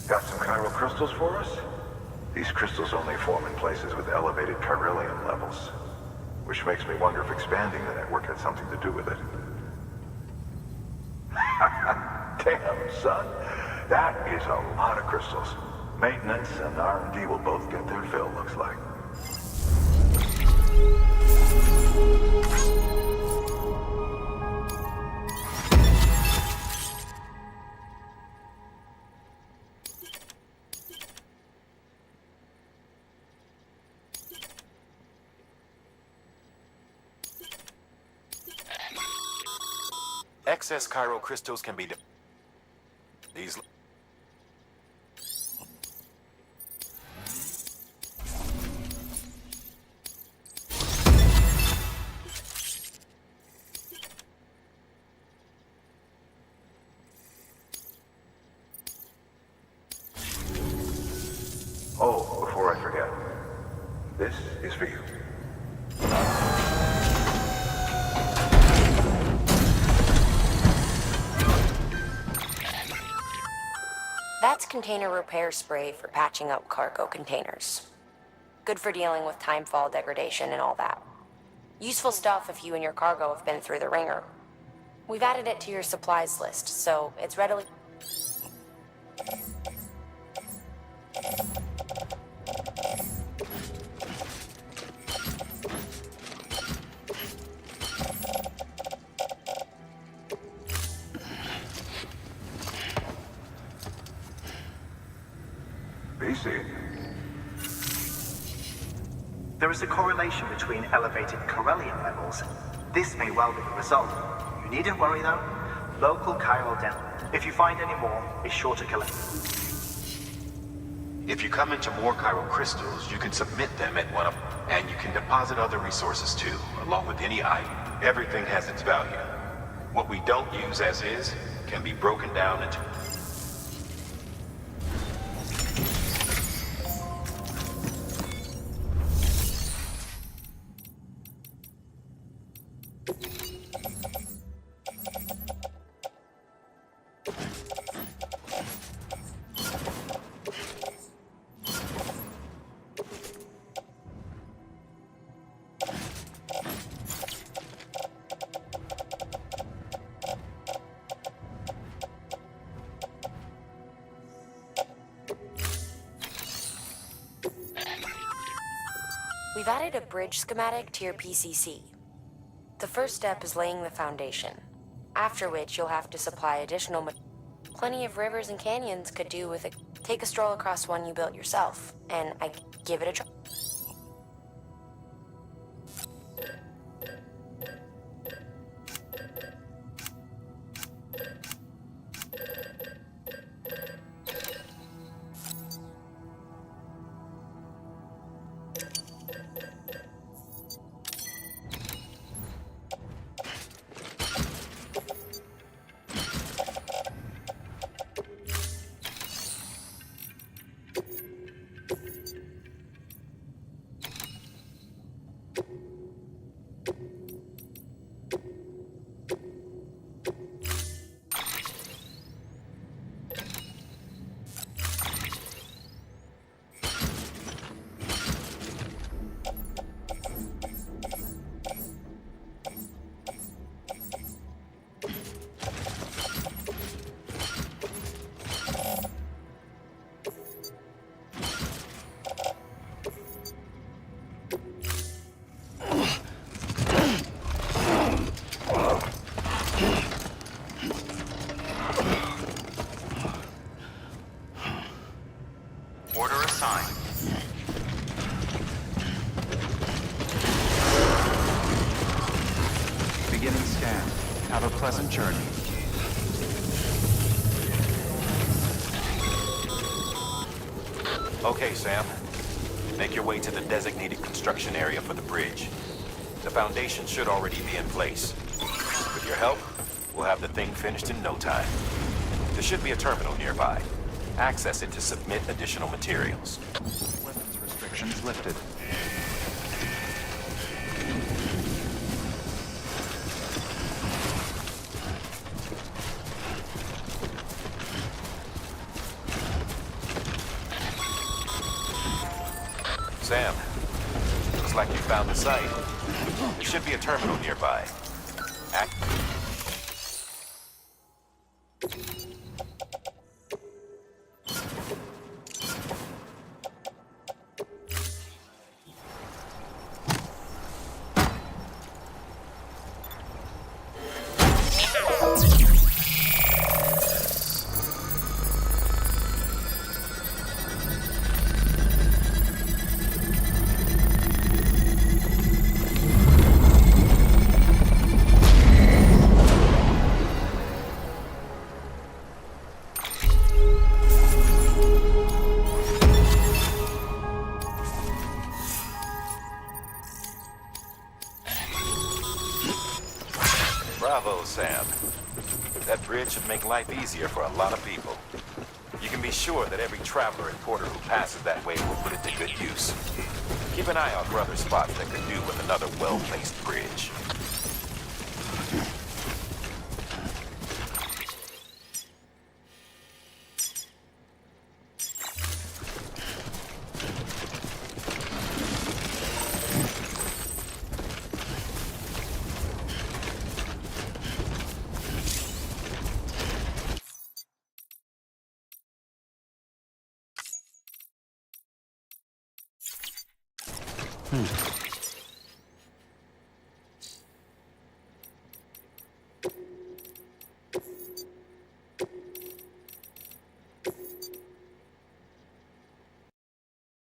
Got some chiral crystals for us? These crystals only form in places with elevated chiralium levels, which makes me wonder if expanding the network had something to do with it. Damn, son. That is a lot of crystals. Maintenance and R&D will both get their fill, looks like. Excess chiral crystals can be these. Oh, before I forget, this is for you. That's container repair spray for patching up cargo containers. Good for dealing with timefall degradation and all that. Useful stuff if you and your cargo have been through the ringer. We've added it to your supplies list, so it's readily... BC. There is a correlation between elevated chiralium levels. This may well be the result. You needn't worry though. Local chiral density. If you find any more, be sure to collect. If you come into more chiral crystals, you can submit them at one of them, and you can deposit other resources too, along with any item. Everything has its value. What we don't use as is can be broken down into... We've added a bridge schematic to your PCC. The first step is laying the foundation, after which you'll have to supply additional plenty of rivers and canyons could do with it. Take a stroll across one you built yourself, and I give it a try. a pleasant journey. Okay, Sam. Make your way to the designated construction area for the bridge. The foundation should already be in place. With your help, we'll have the thing finished in no time. There should be a terminal nearby. Access it to submit additional materials. Weapons restrictions lifted. Sam, looks like you found the site. There should be a terminal nearby. Bravo, Sam. That bridge should make life easier for a lot of people. You can be sure that every traveler and porter who passes that way will put it to good use. Keep an eye out for other spots that could do with another well-placed bridge.